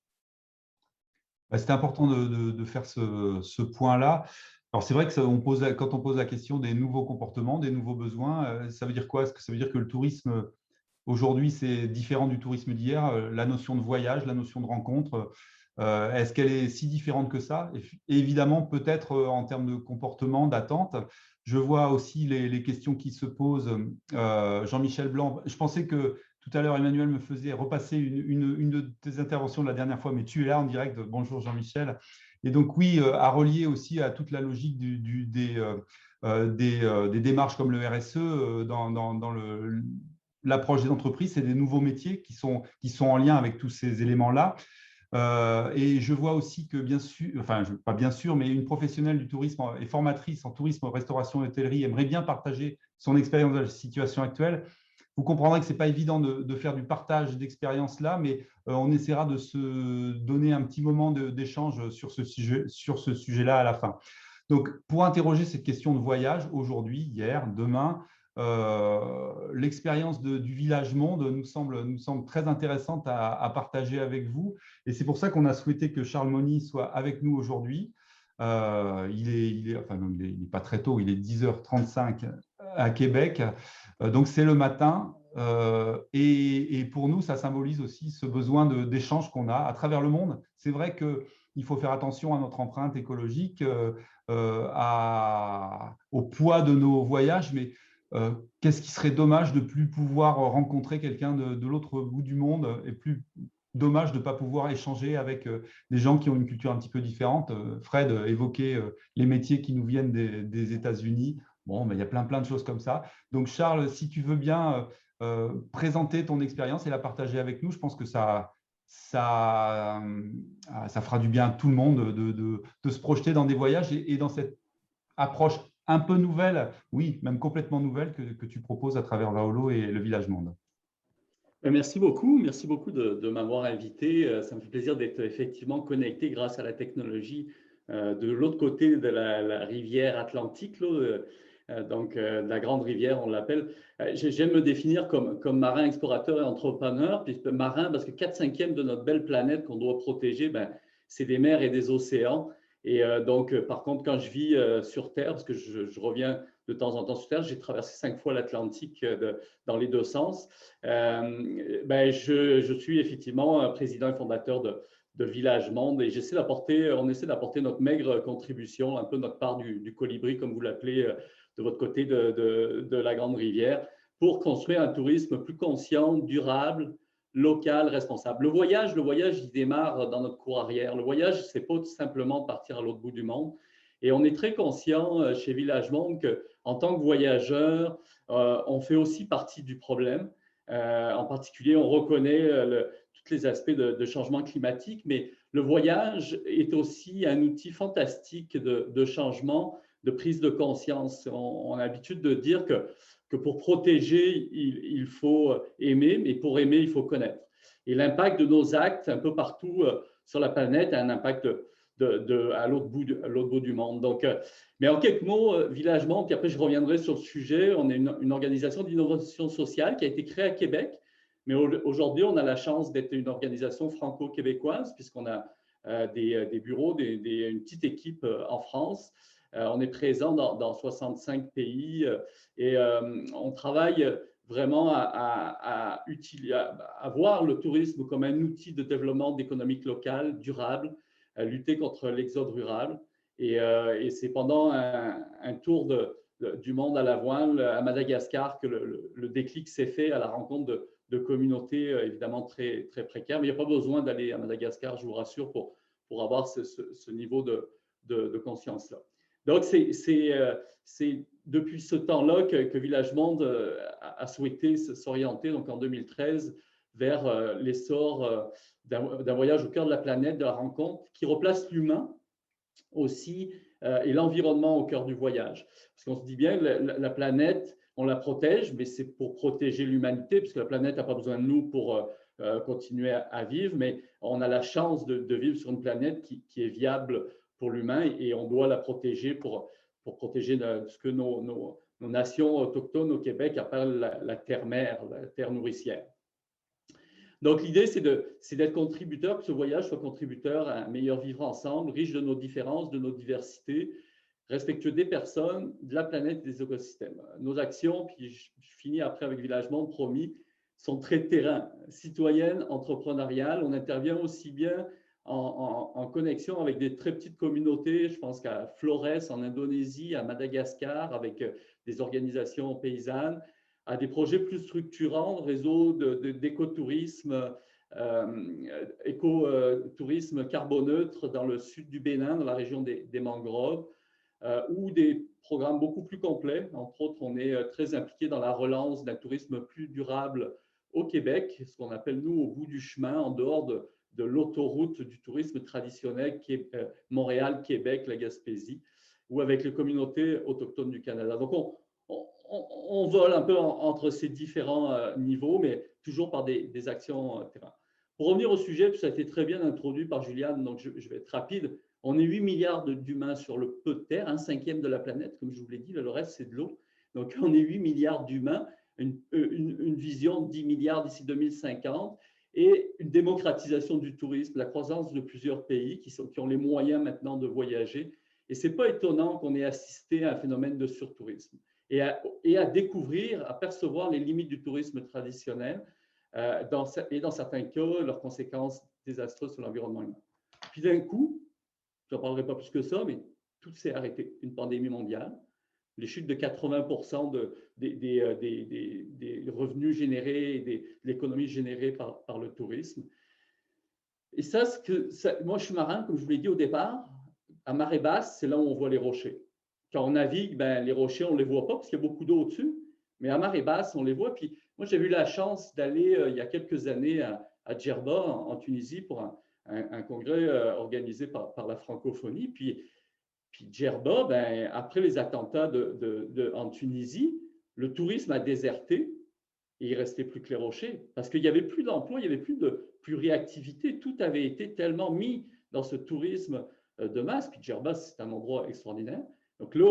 C'était important de faire ce point-là. Alors, c'est vrai que quand on pose la question des nouveaux comportements, des nouveaux besoins, ça veut dire quoi? Est-ce que ça veut dire que le tourisme, aujourd'hui, c'est différent du tourisme d'hier? La notion de voyage, la notion de rencontre, est-ce qu'elle est si différente que ça? Et évidemment, peut-être en termes de comportement, d'attente. Je vois aussi les questions qui se posent. Jean-Michel Blanc, je pensais que tout à l'heure, Emmanuel me faisait repasser une de tes interventions de la dernière fois, mais tu es là en direct. Bonjour Jean-Michel. Et donc oui, à relier aussi à toute la logique des démarches comme le RSE dans l'approche des entreprises, c'est des nouveaux métiers qui sont en lien avec tous ces éléments-là. Et je vois aussi que, bien sûr, enfin, pas bien sûr, mais une professionnelle du tourisme et formatrice en tourisme, restauration et hôtellerie aimerait bien partager son expérience de la situation actuelle. Vous comprendrez que ce n'est pas évident de faire du partage d'expérience là, mais on essaiera de se donner un petit moment d'échange sur ce sujet-là à la fin. Donc, pour interroger cette question de voyage, aujourd'hui, hier, demain, l'expérience du Village Monde nous semble très intéressante à partager avec vous. Et c'est pour ça qu'on a souhaité que Charles Mauny soit avec nous aujourd'hui. Il n'est pas très tôt, il est 10h35 à Québec. Donc, c'est le matin. Et pour nous, ça symbolise aussi ce besoin d'échange qu'on a à travers le monde. C'est vrai qu'il faut faire attention à notre empreinte écologique, au poids de nos voyages, mais qu'est-ce qui serait dommage de ne plus pouvoir rencontrer quelqu'un de l'autre bout du monde et plus dommage de ne pas pouvoir échanger avec des gens qui ont une culture un petit peu différente. Fred évoquait les métiers qui nous viennent des États-Unis. Bon, mais il y a plein de choses comme ça. Donc, Charles, si tu veux bien présenter ton expérience et la partager avec nous, je pense que ça fera du bien à tout le monde de se projeter dans des voyages et dans cette approche un peu nouvelle, oui, même complètement nouvelle que tu proposes à travers Vaolo et le Village Monde. Merci beaucoup de m'avoir invité. Ça me fait plaisir d'être effectivement connecté grâce à la technologie de l'autre côté de la rivière Atlantique, là, donc de la grande rivière, on l'appelle. J'aime me définir comme marin, explorateur et entrepreneur, puis marin parce que 4/5 de notre belle planète qu'on doit protéger, c'est des mers et des océans. Et donc, par contre, quand je vis sur Terre, parce que je reviens de temps en temps sur Terre, j'ai traversé 5 fois l'Atlantique dans les deux sens. Je suis effectivement président et fondateur de Village Monde et on essaie d'apporter notre maigre contribution, un peu notre part du colibri, comme vous l'appelez de votre côté de la Grande Rivière, pour construire un tourisme plus conscient, durable, local, responsable. Le voyage, il démarre dans notre cour arrière. Le voyage, c'est pas tout simplement partir à l'autre bout du monde. Et on est très conscient chez Village Monde qu'en tant que voyageur, on fait aussi partie du problème. En particulier, on reconnaît tous les aspects de changement climatique, mais le voyage est aussi un outil fantastique de changement, de prise de conscience. On a l'habitude de dire que pour protéger, il faut aimer, mais pour aimer, il faut connaître. Et l'impact de nos actes un peu partout sur la planète et un impact à l'autre bout du monde. Donc, mais en quelques mots, Village Monde, puis après je reviendrai sur le sujet. On est une organisation d'innovation sociale qui a été créée à Québec, mais aujourd'hui, on a la chance d'être une organisation franco-québécoise puisqu'on a des bureaux, une petite équipe en France. On est présent dans 65 pays et on travaille vraiment à voir le tourisme comme un outil de développement d'économique locale durable, à lutter contre l'exode rural. Et c'est pendant un tour du monde à la voile à Madagascar que le déclic s'est fait à la rencontre de communautés évidemment très, très précaires. Mais il n'y a pas besoin d'aller à Madagascar, je vous rassure, pour avoir ce niveau de conscience-là. Donc, c'est depuis ce temps-là que Village Monde a souhaité s'orienter, donc en 2013, vers l'essor d'un voyage au cœur de la planète, de la rencontre, qui replace l'humain aussi et l'environnement au cœur du voyage. Parce qu'on se dit bien, la planète, on la protège, mais c'est pour protéger l'humanité, puisque la planète n'a pas besoin de nous pour continuer à vivre, mais on a la chance de vivre sur une planète qui est viable pour l'humain et on doit la protéger pour protéger ce que nos nations autochtones au Québec appellent la terre-mère, la terre nourricière. Donc, l'idée, c'est d'être contributeur, que ce voyage soit contributeur à un meilleur vivre ensemble, riche de nos différences, de nos diversités, respectueux des personnes, de la planète et des écosystèmes. Nos actions, puis je finis après avec Village Monde, promis, sont très terrain, citoyennes, entrepreneuriales. On intervient aussi bien en connexion avec des très petites communautés, je pense qu'à Flores en Indonésie, à Madagascar, avec des organisations paysannes, à des projets plus structurants, réseaux d'écotourisme, écotourisme carboneutre dans le sud du Bénin, dans la région des mangroves, ou des programmes beaucoup plus complets. Entre autres, on est très impliqué dans la relance d'un tourisme plus durable au Québec, ce qu'on appelle, nous, au bout du chemin, en dehors de l'autoroute du tourisme traditionnel qui est Montréal, Québec, la Gaspésie, ou avec les communautés autochtones du Canada. Donc, on vole un peu entre ces différents niveaux, mais toujours par des actions terrain. Pour revenir au sujet, puis ça a été très bien introduit par Juliane, donc je vais être rapide. On est 8 milliards d'humains sur le peu de terre, 1/5 de la planète, comme je vous l'ai dit, le reste c'est de l'eau. Donc on est 8 milliards d'humains, une vision de 10 milliards d'ici 2050 et une démocratisation du tourisme, la croissance de plusieurs pays qui ont les moyens maintenant de voyager. Et ce n'est pas étonnant qu'on ait assisté à un phénomène de surtourisme et à découvrir, à percevoir les limites du tourisme traditionnel et dans certains cas, leurs conséquences désastreuses sur l'environnement humain. Puis d'un coup, je n'en parlerai pas plus que ça, mais tout s'est arrêté. Une pandémie mondiale, les chutes de 80% des revenus générés et de l'économie générée par le tourisme. Et ça, moi je suis marin, comme je vous l'ai dit au départ, à marée basse, c'est là où on voit les rochers. Quand on navigue, les rochers, on ne les voit pas parce qu'il y a beaucoup d'eau au-dessus, mais à marée basse, on les voit. Puis moi, j'ai eu la chance d'aller il y a quelques années à Djerba, en Tunisie, pour un congrès organisé par la francophonie. Puis Djerba, après les attentats en Tunisie, le tourisme a déserté et il ne restait plus que les rochers parce qu'il n'y avait plus d'emploi, il n'y avait plus de réactivité. Tout avait été tellement mis dans ce tourisme de masse. Puis Djerba, c'est un endroit extraordinaire. Donc là,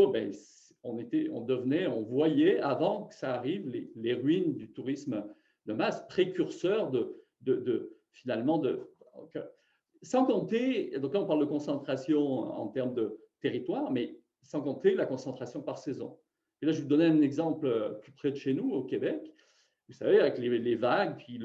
on voyait avant que ça arrive les ruines du tourisme de masse, précurseurs finalement sans compter, donc là on parle de concentration en termes de territoire, mais sans compter la concentration par saison. Et là, je vais vous donner un exemple plus près de chez nous, au Québec. Vous savez, avec les vagues, puis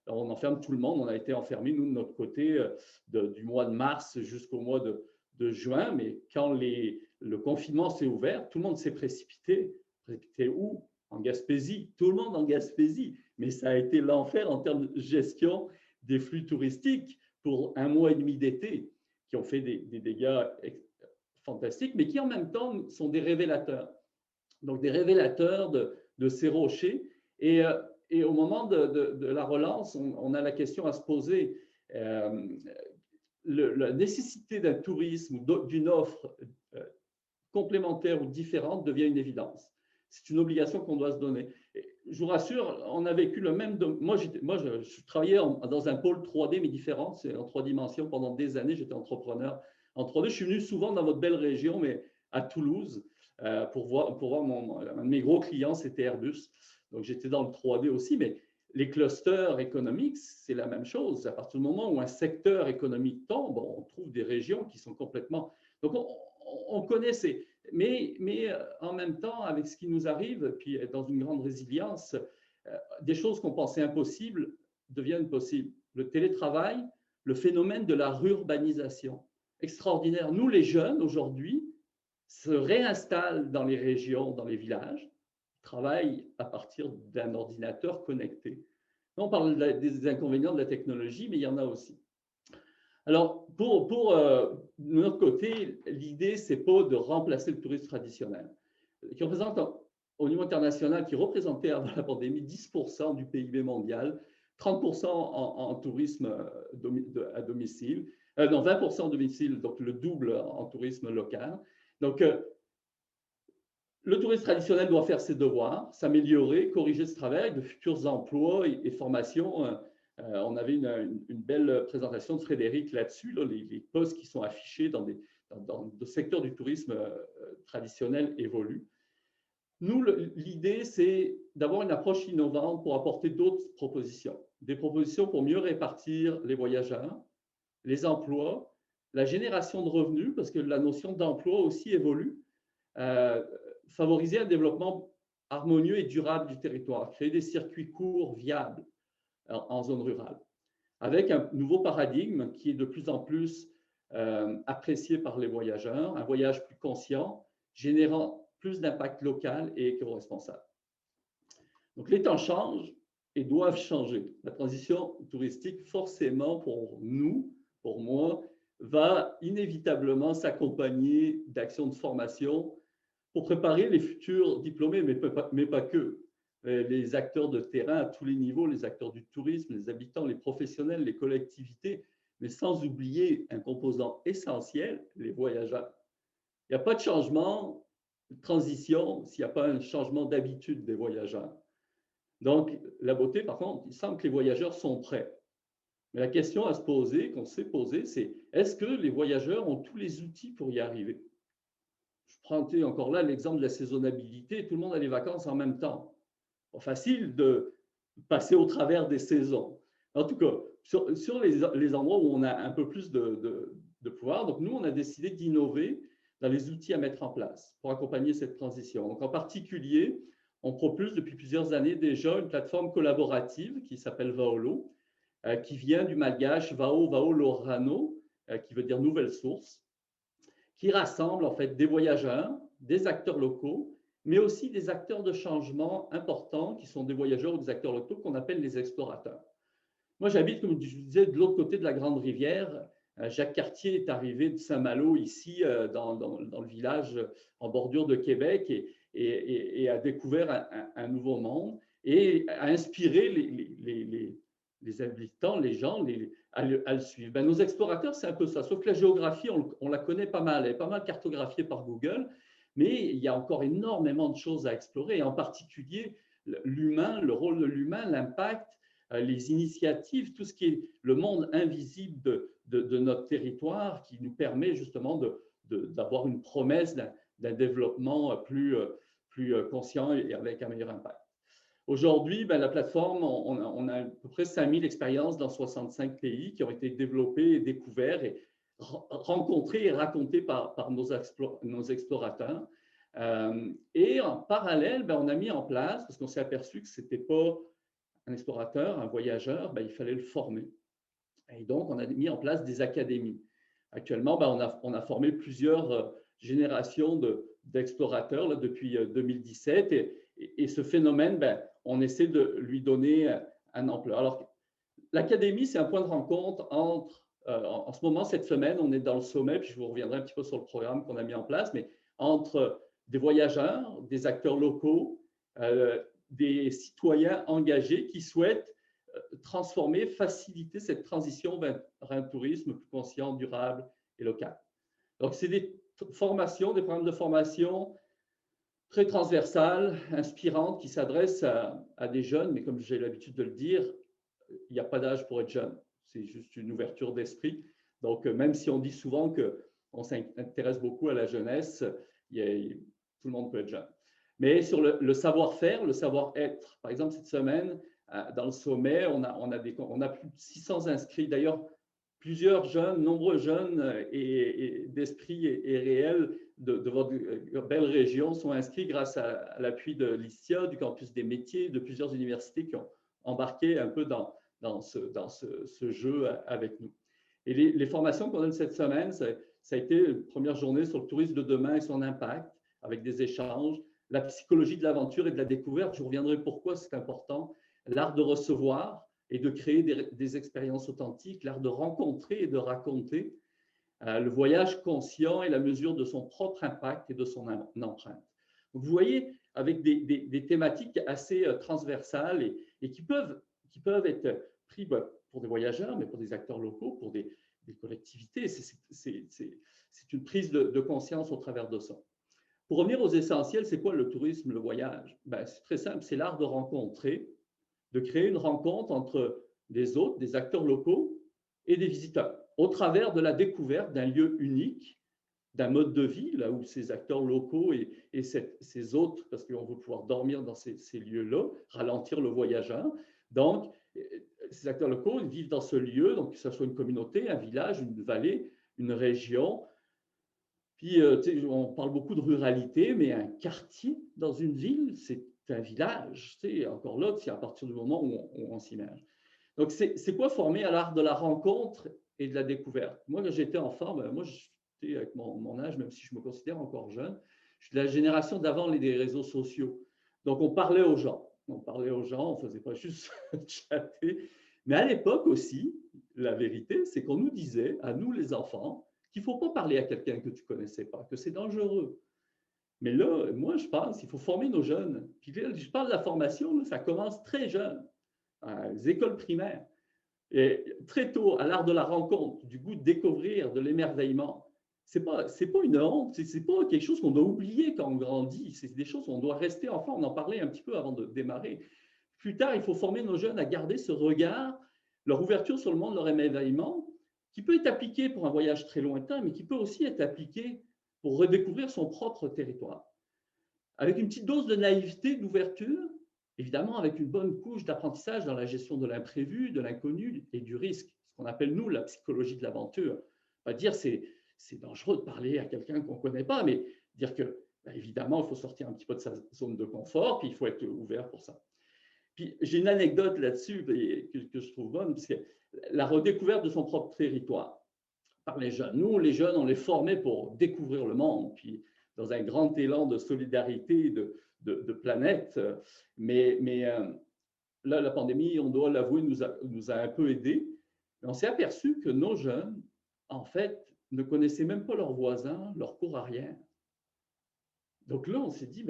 on enferme tout le monde. On a été enfermés, nous, de notre côté, du mois de mars jusqu'au mois de juin. Mais quand le confinement s'est ouvert, tout le monde s'est précipité. Précipité où? En Gaspésie. Tout le monde en Gaspésie. Mais ça a été l'enfer en termes de gestion des flux touristiques pour 1 mois et demi d'été, qui ont fait des dégâts fantastiques, mais qui en même temps sont des révélateurs. Donc des révélateurs de ces rochers. Et au moment de la relance, on a la question à se poser. La nécessité d'un tourisme ou d'une offre complémentaire ou différente devient une évidence. c'est une obligation qu'on doit se donner. Et je vous rassure, on a vécu le même… Moi, je travaillais dans un pôle 3D, mais différent, c'est en 3 dimensions. Pendant des années, j'étais entrepreneur en 3D. Je suis venu souvent dans votre belle région, mais à Toulouse, pour voir un de mes gros clients, c'était Airbus. Donc, j'étais dans le 3D aussi, mais les clusters économiques, c'est la même chose. À partir du moment où un secteur économique tombe, on trouve des régions qui sont complètement… Donc, on connaît ces… Mais en même temps, avec ce qui nous arrive, puis dans une grande résilience, des choses qu'on pensait impossibles deviennent possibles. Le télétravail, le phénomène de la rurbanisation, extraordinaire. Nous, les jeunes, aujourd'hui, se réinstallent dans les régions, dans les villages, travaillent à partir d'un ordinateur connecté. On parle des inconvénients de la technologie, mais il y en a aussi. Alors, de notre côté, l'idée, ce n'est pas de remplacer le tourisme traditionnel, qui représente, au niveau international, qui représentait avant la pandémie 10% du PIB mondial, 30% en tourisme à domicile, non, 20% en domicile, donc le double en tourisme local. Donc, le tourisme traditionnel doit faire ses devoirs, s'améliorer, corriger ce travail de futurs emplois et formations. On avait une belle présentation de Frédéric là-dessus, là, les postes qui sont affichés dans le secteur du tourisme traditionnel évoluent. Nous, l'idée, c'est d'avoir une approche innovante pour apporter d'autres propositions. Des propositions pour mieux répartir les voyageurs, les emplois, la génération de revenus, parce que la notion d'emploi aussi évolue. Favoriser un développement harmonieux et durable du territoire, créer des circuits courts viables en zone rurale, avec un nouveau paradigme qui est de plus en plus apprécié par les voyageurs, un voyage plus conscient, générant plus d'impact local et éco-responsable. Donc les temps changent et doivent changer. La transition touristique, forcément pour nous, pour moi, va inévitablement s'accompagner d'actions de formation pour préparer les futurs diplômés, mais pas que. Les acteurs de terrain à tous les niveaux, les acteurs du tourisme, les habitants, les professionnels, les collectivités, mais sans oublier un composant essentiel, les voyageurs. Il n'y a pas de changement, de transition, s'il n'y a pas un changement d'habitude des voyageurs. Donc, la beauté, par contre, il semble que les voyageurs sont prêts. Mais la question à se poser, qu'on s'est posée, c'est est-ce que les voyageurs ont tous les outils pour y arriver? Je prends encore là l'exemple de la saisonnabilité. Tout le monde a les vacances en même temps. Pas facile de passer au travers des saisons. En tout cas, sur les endroits où on a un peu plus de pouvoir, donc nous, on a décidé d'innover dans les outils à mettre en place pour accompagner cette transition. Donc, en particulier, on propulse depuis plusieurs années déjà une plateforme collaborative qui s'appelle Vaolo, qui vient du malgache Vao Lorano, qui veut dire nouvelle source, qui rassemble en fait des voyageurs, des acteurs locaux, mais aussi des acteurs de changement importants qui sont des voyageurs ou des acteurs locaux qu'on appelle les explorateurs. Moi, j'habite, comme je vous disais, de l'autre côté de la Grande Rivière. Jacques Cartier est arrivé de Saint-Malo, ici, dans le village en bordure de Québec, et a découvert un nouveau monde et a inspiré les habitants, les gens à le suivre. Ben, nos explorateurs, c'est un peu ça, sauf que la géographie, on la connaît pas mal, elle est pas mal cartographiée par Google, mais il y a encore énormément de choses à explorer, et en particulier l'humain, le rôle de l'humain, l'impact, les initiatives, tout ce qui est le monde invisible de notre territoire qui nous permet justement d'avoir une promesse d'un développement plus conscient et avec un meilleur impact. Aujourd'hui, ben, la plateforme, on a à peu près 5000 expériences dans 65 pays qui ont été développées et découvertes et rencontrées et racontées par nos explorateurs. Et en parallèle, ben, on a mis en place, parce qu'on s'est aperçu que ce n'était pas un explorateur, un voyageur, ben, il fallait le former. Et donc, on a mis en place des académies. Actuellement, ben, on a formé plusieurs générations d'explorateurs depuis 2017 et ce phénomène, ben, on essaie de lui donner un ampleur. Alors, l'académie, c'est un point de rencontre entre, en ce moment, cette semaine, on est dans le sommet, puis je vous reviendrai un petit peu sur le programme qu'on a mis en place, mais entre des voyageurs, des acteurs locaux, des citoyens engagés qui souhaitent transformer, faciliter cette transition vers un tourisme plus conscient, durable et local. Donc, c'est des formations, des programmes de formation très transversale, inspirante, qui s'adresse à des jeunes, mais comme j'ai l'habitude de le dire, il n'y a pas d'âge pour être jeune. C'est juste une ouverture d'esprit. Donc, même si on dit souvent qu'on s'intéresse beaucoup à la jeunesse, tout le monde peut être jeune. Mais sur le savoir-faire, le savoir-être, par exemple, cette semaine, dans le sommet, on a plus de 600 inscrits. D'ailleurs, plusieurs jeunes, nombreux jeunes et d'esprit et réels de votre belle région sont inscrits grâce à l'appui de l'ISTIA, du campus des métiers, de plusieurs universités qui ont embarqué un peu dans ce jeu avec nous. Et les formations qu'on donne cette semaine, ça a été une première journée sur le tourisme de demain et son impact, avec des échanges, la psychologie de l'aventure et de la découverte, je reviendrai pourquoi c'est important, l'art de recevoir et de créer des expériences authentiques, l'art de rencontrer et de raconter, le voyage conscient et la mesure de son propre impact et de son empreinte. Donc, vous voyez, avec des thématiques assez transversales et qui peuvent être pris pour des voyageurs, mais pour des acteurs locaux, pour des collectivités. C'est une prise de conscience au travers de ça. Pour revenir aux essentiels, c'est quoi le tourisme, le voyage? C'est très simple, c'est l'art de rencontrer, de créer une rencontre entre des hôtes, des acteurs locaux et des visiteurs, au travers de la découverte d'un lieu unique, d'un mode de vie, là où ces acteurs locaux et ces hôtes, parce qu'on veut pouvoir dormir dans ces lieux-là, ralentir le voyageur. Donc, ces acteurs locaux ils vivent dans ce lieu, donc que ce soit une communauté, un village, une vallée, une région. Puis, on parle beaucoup de ruralité, mais un quartier dans une ville, c'est un village. Encore là, c'est à partir du moment où on s'immerge. Donc, c'est quoi former à l'art de la rencontre et de la découverte? Moi, quand j'étais enfant, moi, j'étais avec mon âge, même si je me considère encore jeune, je suis de la génération d'avant les réseaux sociaux. Donc, on parlait aux gens. On ne faisait pas juste chatter. Mais à l'époque aussi, la vérité, c'est qu'on nous disait, à nous les enfants, qu'il ne faut pas parler à quelqu'un que tu ne connaissais pas, que c'est dangereux. Mais là, moi, je pense qu'il faut former nos jeunes. Puis là, je parle de la formation, là, ça commence très jeune, les écoles primaires. Et très tôt, à l'art de la rencontre, du goût de découvrir, de l'émerveillement. Ce n'est pas une honte, ce n'est pas quelque chose qu'on doit oublier quand on grandit. C'est des choses où on doit rester enfant. On en parlait un petit peu avant de démarrer. Plus tard, il faut former nos jeunes à garder ce regard, leur ouverture sur le monde, leur émerveillement, qui peut être appliqué pour un voyage très lointain, mais qui peut aussi être appliqué pour redécouvrir son propre territoire. Avec une petite dose de naïveté, d'ouverture, évidemment avec une bonne couche d'apprentissage dans la gestion de l'imprévu, de l'inconnu et du risque, ce qu'on appelle, nous, la psychologie de l'aventure. On va dire c'est dangereux de parler à quelqu'un qu'on ne connaît pas, mais dire que, évidemment, il faut sortir un petit peu de sa zone de confort, puis il faut être ouvert pour ça. Puis j'ai une anecdote là-dessus que je trouve bonne, parce que la redécouverte de son propre territoire par les jeunes. Nous, les jeunes, on les formait pour découvrir le monde, puis dans un grand élan de solidarité, de planète. Mais là, la pandémie, on doit l'avouer, nous a un peu aidés. On s'est aperçu que nos jeunes, en fait, ne connaissaient même pas leurs voisins, leur cour arrière. Donc là, on s'est dit,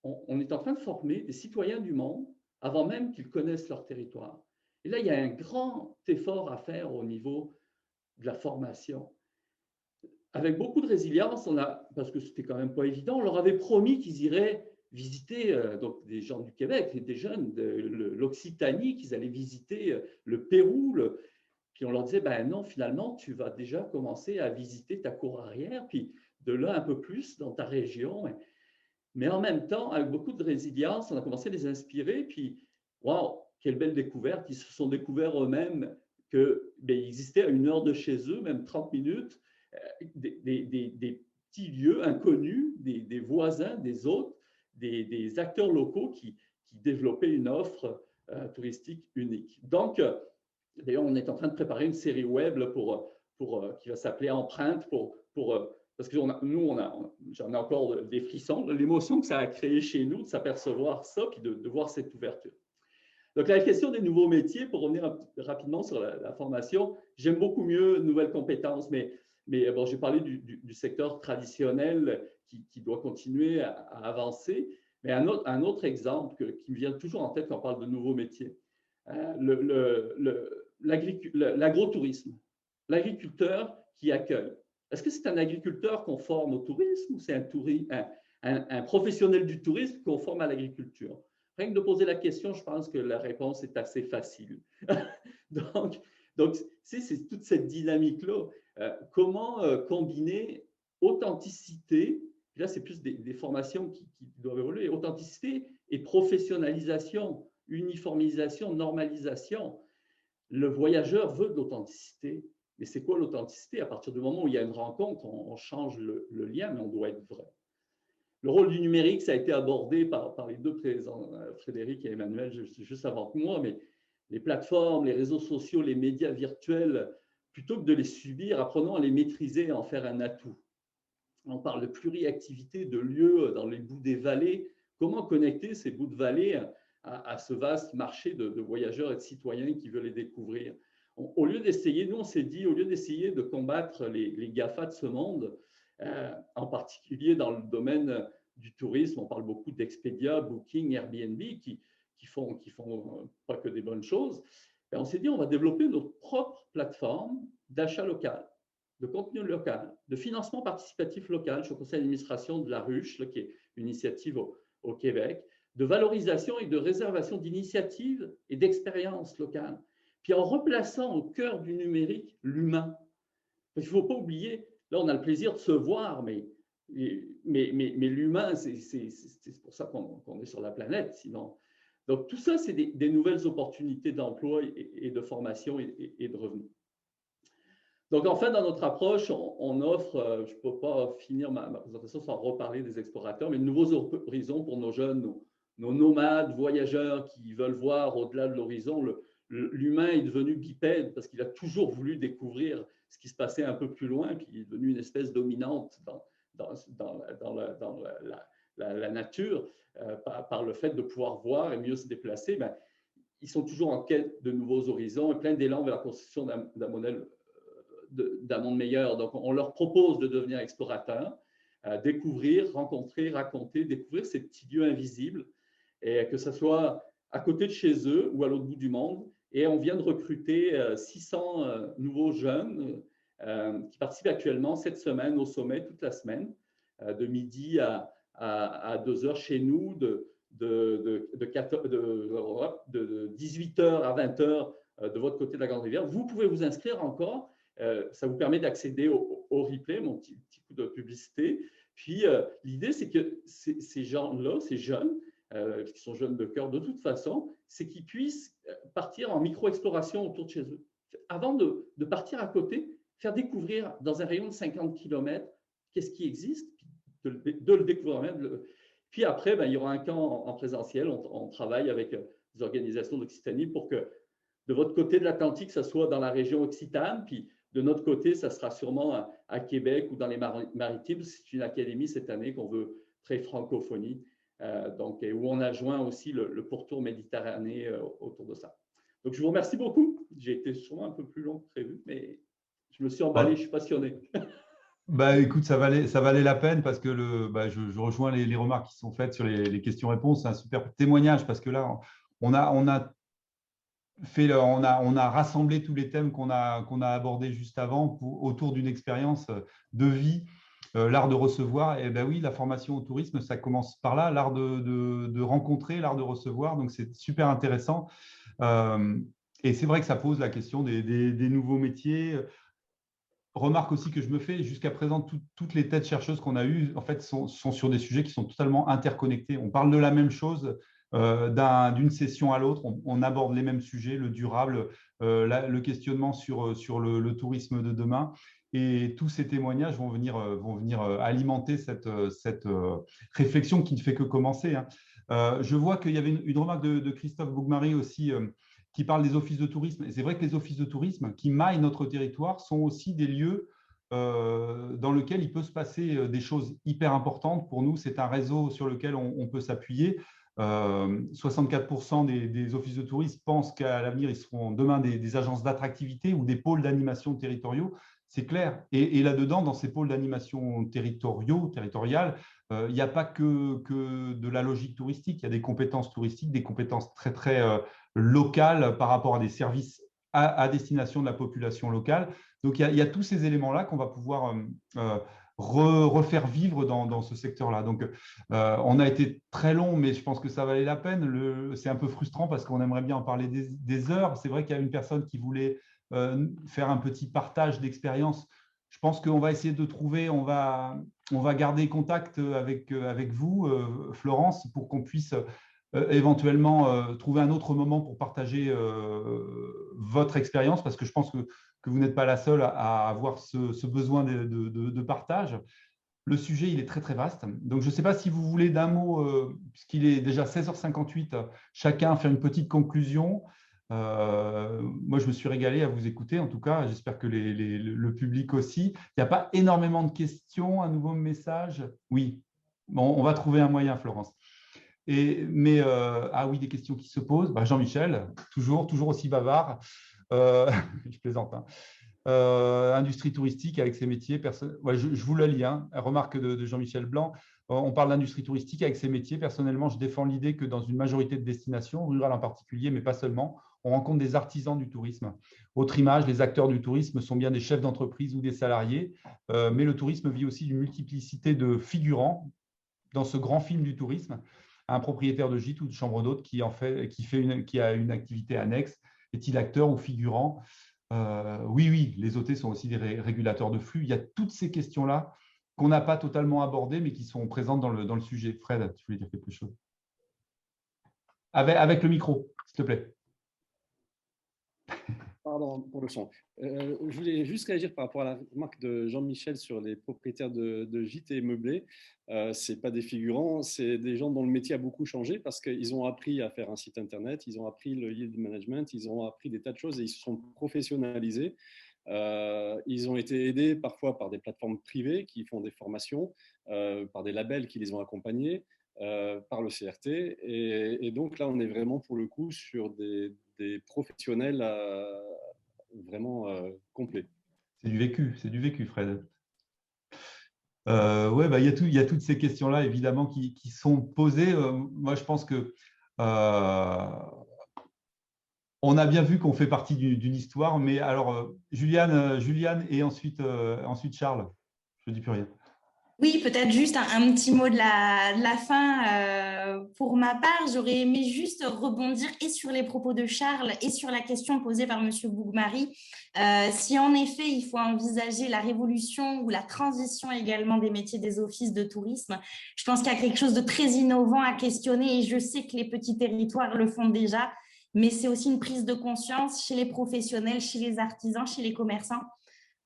on est en train de former des citoyens du monde avant même qu'ils connaissent leur territoire. Et là, il y a un grand effort à faire au niveau de la formation. Avec beaucoup de résilience, parce que c'était quand même pas évident, on leur avait promis qu'ils iraient visiter, donc des gens du Québec, des jeunes de l'Occitanie, qu'ils allaient visiter le Pérou. Puis on leur disait, non, finalement, tu vas déjà commencer à visiter ta cour arrière, puis de là un peu plus dans ta région. Mais en même temps, avec beaucoup de résilience, on a commencé à les inspirer, puis waouh, quelle belle découverte! Ils se sont découverts eux-mêmes qu'ils existaient à 1 heure de chez eux, même 30 minutes, des petits lieux inconnus, des voisins, des hôtes, des acteurs locaux qui développaient une offre touristique unique. Donc, d'ailleurs, on est en train de préparer une série web qui va s'appeler Empreinte parce que j'en ai encore des frissons, l'émotion que ça a créé chez nous de s'apercevoir ça, puis de voir cette ouverture. Donc, la question des nouveaux métiers, pour revenir rapidement sur la formation, j'aime beaucoup mieux nouvelles compétences, mais bon, j'ai parlé du secteur traditionnel qui doit continuer à avancer. Mais un autre exemple qui me vient toujours en tête quand on parle de nouveaux métiers, l'agrotourisme, l'agriculteur qui accueille. Est-ce que c'est un agriculteur qu'on forme au tourisme ou c'est un professionnel du tourisme conforme à l'agriculture? Rien que de poser la question, je pense que la réponse est assez facile. donc, c'est toute cette dynamique-là. Comment combiner authenticité, là c'est plus des formations qui doivent évoluer, authenticité et professionnalisation, uniformisation, normalisation. Le voyageur veut de l'authenticité. Mais c'est quoi l'authenticité? À partir du moment où il y a une rencontre, on change le lien, mais on doit être vrai. Le rôle du numérique, ça a été abordé par les deux présidents, Frédéric et Emmanuel, juste avant que moi, mais les plateformes, les réseaux sociaux, les médias virtuels, plutôt que de les subir, apprenons à les maîtriser et à en faire un atout. On parle de pluriactivité, de lieux dans les bouts des vallées. Comment connecter ces bouts de vallée à ce vaste marché de voyageurs et de citoyens qui veulent les découvrir? Au lieu d'essayer, nous on s'est dit, au lieu d'essayer de combattre les GAFA de ce monde, en particulier dans le domaine du tourisme, on parle beaucoup d'Expedia, Booking, Airbnb qui font pas que des bonnes choses. Et on s'est dit, on va développer notre propre plateforme d'achat local, de contenu local, de financement participatif local. Je suis au conseil d'administration de La Ruche, là, qui est une initiative au Québec, de valorisation et de réservation d'initiatives et d'expériences locales. Puis en replaçant au cœur du numérique l'humain. Il ne faut pas oublier, là on a le plaisir de se voir, mais l'humain, c'est pour ça qu'on est sur la planète, sinon. Donc tout ça, c'est des nouvelles opportunités d'emploi et de formation et de revenus. Donc en fait, dans notre approche, on offre, je ne peux pas finir ma présentation sans reparler des explorateurs, mais de nouveaux horizons pour nos jeunes, nos nomades, voyageurs qui veulent voir au-delà de l'horizon. L'humain est devenu bipède parce qu'il a toujours voulu découvrir ce qui se passait un peu plus loin, puis il est devenu une espèce dominante dans la nature par le fait de pouvoir voir et mieux se déplacer. Ben, ils sont toujours en quête de nouveaux horizons et plein d'élan vers la construction d'un modèle, d'un monde meilleur. Donc, on leur propose de devenir explorateurs, découvrir, rencontrer, raconter, découvrir ces petits lieux invisibles, et que ce soit à côté de chez eux ou à l'autre bout du monde. Et on vient de recruter 600 nouveaux jeunes qui participent actuellement cette semaine au sommet, toute la semaine, de midi à 2h chez nous, de 18h à 20h de votre côté de la Grande Rivière. Vous pouvez vous inscrire encore. Ça vous permet d'accéder au replay, mon petit coup de publicité. Puis l'idée, c'est que ces gens-là, ces jeunes, qui sont jeunes de cœur de toute façon, c'est qu'ils puissent partir en micro-exploration autour de chez eux. Avant de partir à côté, faire découvrir dans un rayon de 50 km qu'est-ce qui existe, de le découvrir. Puis après, ben, il y aura un camp en présentiel. On travaille avec des organisations d'Occitanie pour que de votre côté de l'Atlantique, ça soit dans la région occitane, puis de notre côté, ça sera sûrement à Québec ou dans les Maritimes. C'est une académie cette année qu'on veut très francophonie. Donc, où on a joint aussi le pourtour méditerranéen autour de ça. Donc, je vous remercie beaucoup. J'ai été sûrement un peu plus long que prévu, mais je me suis emballé, je suis passionné. Bah, écoute, ça valait la peine parce que je rejoins les remarques qui sont faites sur les questions-réponses. C'est un super témoignage parce que là, on a rassemblé tous les thèmes qu'on a abordés juste avant autour d'une expérience de vie. L'art de recevoir, et ben oui, la formation au tourisme, ça commence par là, l'art de rencontrer, l'art de recevoir, donc c'est super intéressant. Et c'est vrai que ça pose la question des nouveaux métiers. Remarque aussi que je me fais, jusqu'à présent, toutes les têtes chercheuses qu'on a eues, en fait, sont sur des sujets qui sont totalement interconnectés. On parle de la même chose d'une session à l'autre, on aborde les mêmes sujets, le durable, le questionnement sur le tourisme de demain. Et tous ces témoignages vont venir alimenter cette réflexion qui ne fait que commencer. Je vois qu'il y avait une remarque de Christophe Bougmary aussi qui parle des offices de tourisme. Et c'est vrai que les offices de tourisme qui maillent notre territoire sont aussi des lieux dans lesquels il peut se passer des choses hyper importantes. Pour nous, c'est un réseau sur lequel on peut s'appuyer. 64% des offices de tourisme pensent qu'à l'avenir, ils seront demain des agences d'attractivité ou des pôles d'animation territoriaux. C'est clair. Et là-dedans, dans ces pôles d'animation territoriales, il n'y a pas que de la logique touristique. Il y a des compétences touristiques, des compétences très, très locales par rapport à des services à destination de la population locale. Donc, il y a tous ces éléments-là qu'on va pouvoir refaire vivre dans ce secteur-là. Donc, on a été très long, mais je pense que ça valait la peine. C'est un peu frustrant parce qu'on aimerait bien en parler des heures. C'est vrai qu'il y a une personne qui voulait faire un petit partage d'expérience. Je pense qu'on va essayer de trouver, on va garder contact avec vous, Florence, pour qu'on puisse éventuellement trouver un autre moment pour partager votre expérience, parce que je pense que vous n'êtes pas la seule à avoir ce besoin de partage. Le sujet, il est très, très vaste. Donc, je ne sais pas si vous voulez d'un mot, puisqu'il est déjà 16h58, chacun faire une petite conclusion. Moi, je me suis régalé à vous écouter, en tout cas. J'espère que le public aussi. Il n'y a pas énormément de questions, un nouveau message. Oui, bon, on va trouver un moyen, Florence. Ah oui, des questions qui se posent. Jean-Michel, toujours aussi bavard. Je plaisante. Hein. Industrie touristique avec ses métiers. Ouais, je vous le lis. Hein. Remarque de Jean-Michel Blanc. On parle d'industrie touristique avec ses métiers. Personnellement, je défends l'idée que dans une majorité de destinations, rurales en particulier, mais pas seulement, on rencontre des artisans du tourisme. Autre image, les acteurs du tourisme sont bien des chefs d'entreprise ou des salariés, mais le tourisme vit aussi d'une multiplicité de figurants dans ce grand film du tourisme. Un propriétaire de gîte ou de chambre d'hôte qui a une activité annexe, est-il acteur ou figurant? Oui, les hôtels sont aussi des régulateurs de flux. Il y a toutes ces questions-là qu'on n'a pas totalement abordées, mais qui sont présentes dans le sujet. Fred, tu voulais dire quelque chose? Avec le micro, s'il te plaît. Pardon pour le son. Je voulais juste réagir par rapport à la remarque de Jean-Michel sur les propriétaires de gîtes et meublés. Ce n'est pas des figurants, c'est des gens dont le métier a beaucoup changé parce qu'ils ont appris à faire un site internet, ils ont appris le yield management, ils ont appris des tas de choses et ils se sont professionnalisés. Ils ont été aidés parfois par des plateformes privées qui font des formations, par des labels qui les ont accompagnés, par le CRT. Et donc là, on est vraiment pour le coup sur des professionnels vraiment complets. C'est du vécu, Fred. Ouais, il y a toutes ces questions-là, évidemment, qui sont posées. Moi, je pense que on a bien vu qu'on fait partie d'une histoire, mais alors, Juliane et ensuite Charles. Je ne dis plus rien. Oui, peut-être juste un petit mot de la fin. Pour ma part, j'aurais aimé juste rebondir et sur les propos de Charles et sur la question posée par M. Bougmari. Si en effet, il faut envisager la révolution ou la transition également des métiers des offices de tourisme, je pense qu'il y a quelque chose de très innovant à questionner et je sais que les petits territoires le font déjà, mais c'est aussi une prise de conscience chez les professionnels, chez les artisans, chez les commerçants.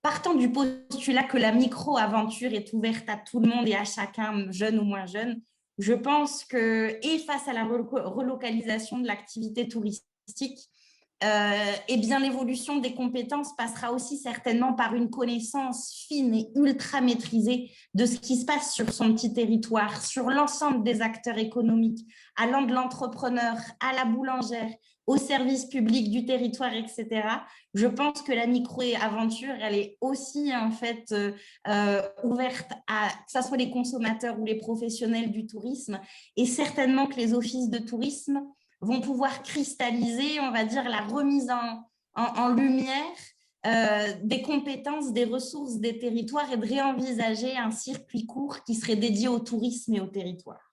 Partant du postulat que la micro-aventure est ouverte à tout le monde et à chacun, jeune ou moins jeune, je pense que, et face à la relocalisation de l'activité touristique, eh bien, l'évolution des compétences passera aussi certainement par une connaissance fine et ultra maîtrisée de ce qui se passe sur son petit territoire, sur l'ensemble des acteurs économiques, allant de l'entrepreneur à la boulangère, au service public du territoire, etc. Je pense que la micro-aventure, elle est aussi en fait ouverte à que ce soit les consommateurs ou les professionnels du tourisme, et certainement que les offices de tourisme vont pouvoir cristalliser, on va dire, la remise en lumière des compétences, des ressources des territoires et de réenvisager un circuit court qui serait dédié au tourisme et au territoire.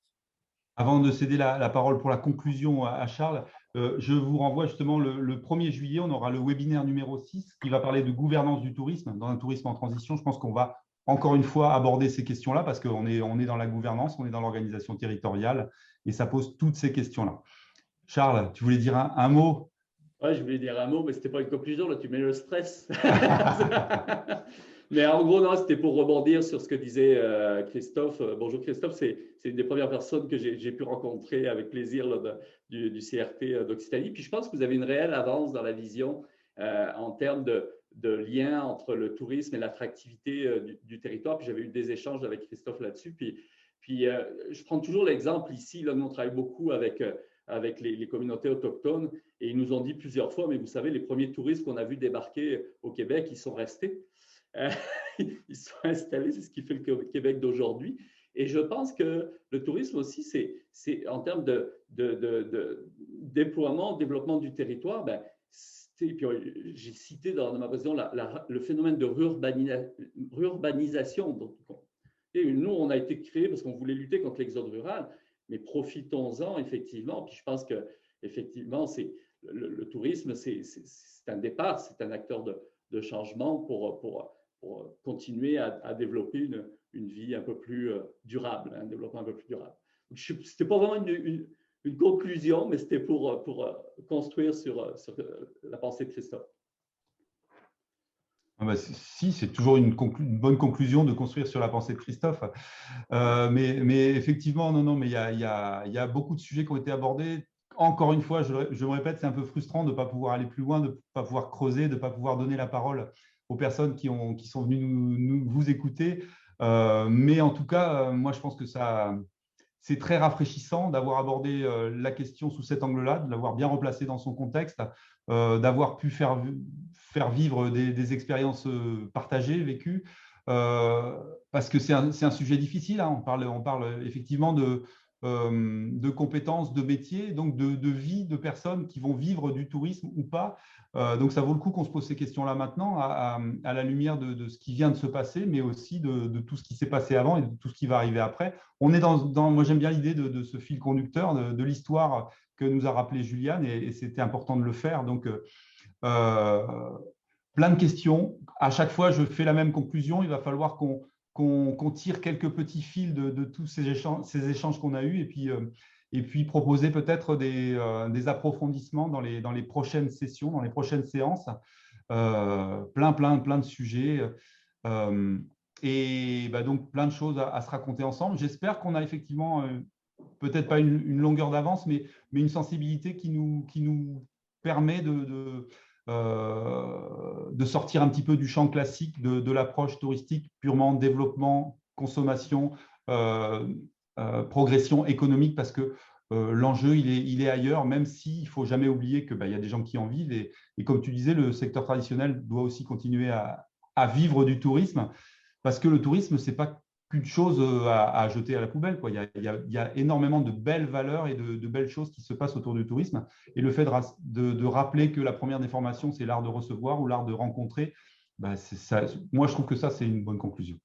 Avant de céder la parole pour la conclusion à Charles, je vous renvoie justement le 1er juillet, on aura le webinaire numéro 6 qui va parler de gouvernance du tourisme, dans un tourisme en transition. Je pense qu'on va encore une fois aborder ces questions-là parce qu'on est dans la gouvernance, on est dans l'organisation territoriale et ça pose toutes ces questions-là. Charles, tu voulais dire un mot? Oui, je voulais dire un mot, mais ce n'était pas une conclusion, là tu mets le stress. Mais en gros, non, c'était pour rebondir sur ce que disait Christophe. Bonjour Christophe, c'est une des premières personnes que j'ai pu rencontrer avec plaisir là, du CRT d'Occitanie. Puis je pense que vous avez une réelle avance dans la vision en termes de lien entre le tourisme et l'attractivité du territoire. Puis j'avais eu des échanges avec Christophe là-dessus. Puis je prends toujours l'exemple ici, là, nous on travaille beaucoup avec les communautés autochtones et ils nous ont dit plusieurs fois, mais vous savez, les premiers touristes qu'on a vus débarquer au Québec, ils sont restés. Ils sont installés, c'est ce qui fait le Québec d'aujourd'hui. Et je pense que le tourisme aussi, c'est en termes de déploiement, développement du territoire, j'ai cité dans ma présentation le phénomène de rurbanisation. Donc, Et nous, on a été créé parce qu'on voulait lutter contre l'exode rural, mais profitons-en effectivement. Puis je pense que effectivement, le tourisme, c'est un départ, c'est un acteur de changement pour continuer à développer une vie un peu plus durable, un développement un peu plus durable. Ce n'était pas vraiment une conclusion, mais c'était pour construire sur la pensée de Christophe. Ah bah, si, c'est toujours une bonne conclusion de construire sur la pensée de Christophe. Mais effectivement, non, mais il y a beaucoup de sujets qui ont été abordés. Encore une fois, je me répète, c'est un peu frustrant de ne pas pouvoir aller plus loin, de ne pas pouvoir creuser, de ne pas pouvoir donner la parole aux personnes qui sont venues vous écouter. Mais en tout cas, moi, je pense que c'est très rafraîchissant d'avoir abordé la question sous cet angle-là, de l'avoir bien replacée dans son contexte, d'avoir pu faire vivre des expériences partagées, vécues, parce que c'est un sujet difficile. Hein. On parle effectivement de compétences, de métiers, donc de vie de personnes qui vont vivre du tourisme ou pas. Donc, ça vaut le coup qu'on se pose ces questions-là maintenant, à la lumière de ce qui vient de se passer, mais aussi de tout ce qui s'est passé avant et de tout ce qui va arriver après. On est moi, j'aime bien l'idée de ce fil conducteur, de l'histoire que nous a rappelé Juliane, et c'était important de le faire. Donc, plein de questions. À chaque fois, je fais la même conclusion. Il va falloir qu'on tire quelques petits fils de tous ces échanges qu'on a eus, et puis proposer peut-être des approfondissements dans les prochaines sessions, dans les prochaines séances. Plein de sujets. Et donc, plein de choses à se raconter ensemble. J'espère qu'on a effectivement, peut-être pas une longueur d'avance, mais une sensibilité qui nous permet de sortir un petit peu du champ classique de l'approche touristique purement développement, consommation, progression économique, parce que l'enjeu, il est ailleurs, même s'il ne faut jamais oublier qu'il y a des gens qui en vivent. Et comme tu disais, le secteur traditionnel doit aussi continuer à vivre du tourisme, parce que le tourisme, ce n'est pas qu'une chose à jeter à la poubelle, quoi. Il y a énormément de belles valeurs et de belles choses qui se passent autour du tourisme. Et le fait de rappeler que la première des formations, c'est l'art de recevoir ou l'art de rencontrer, moi, je trouve que ça, c'est une bonne conclusion.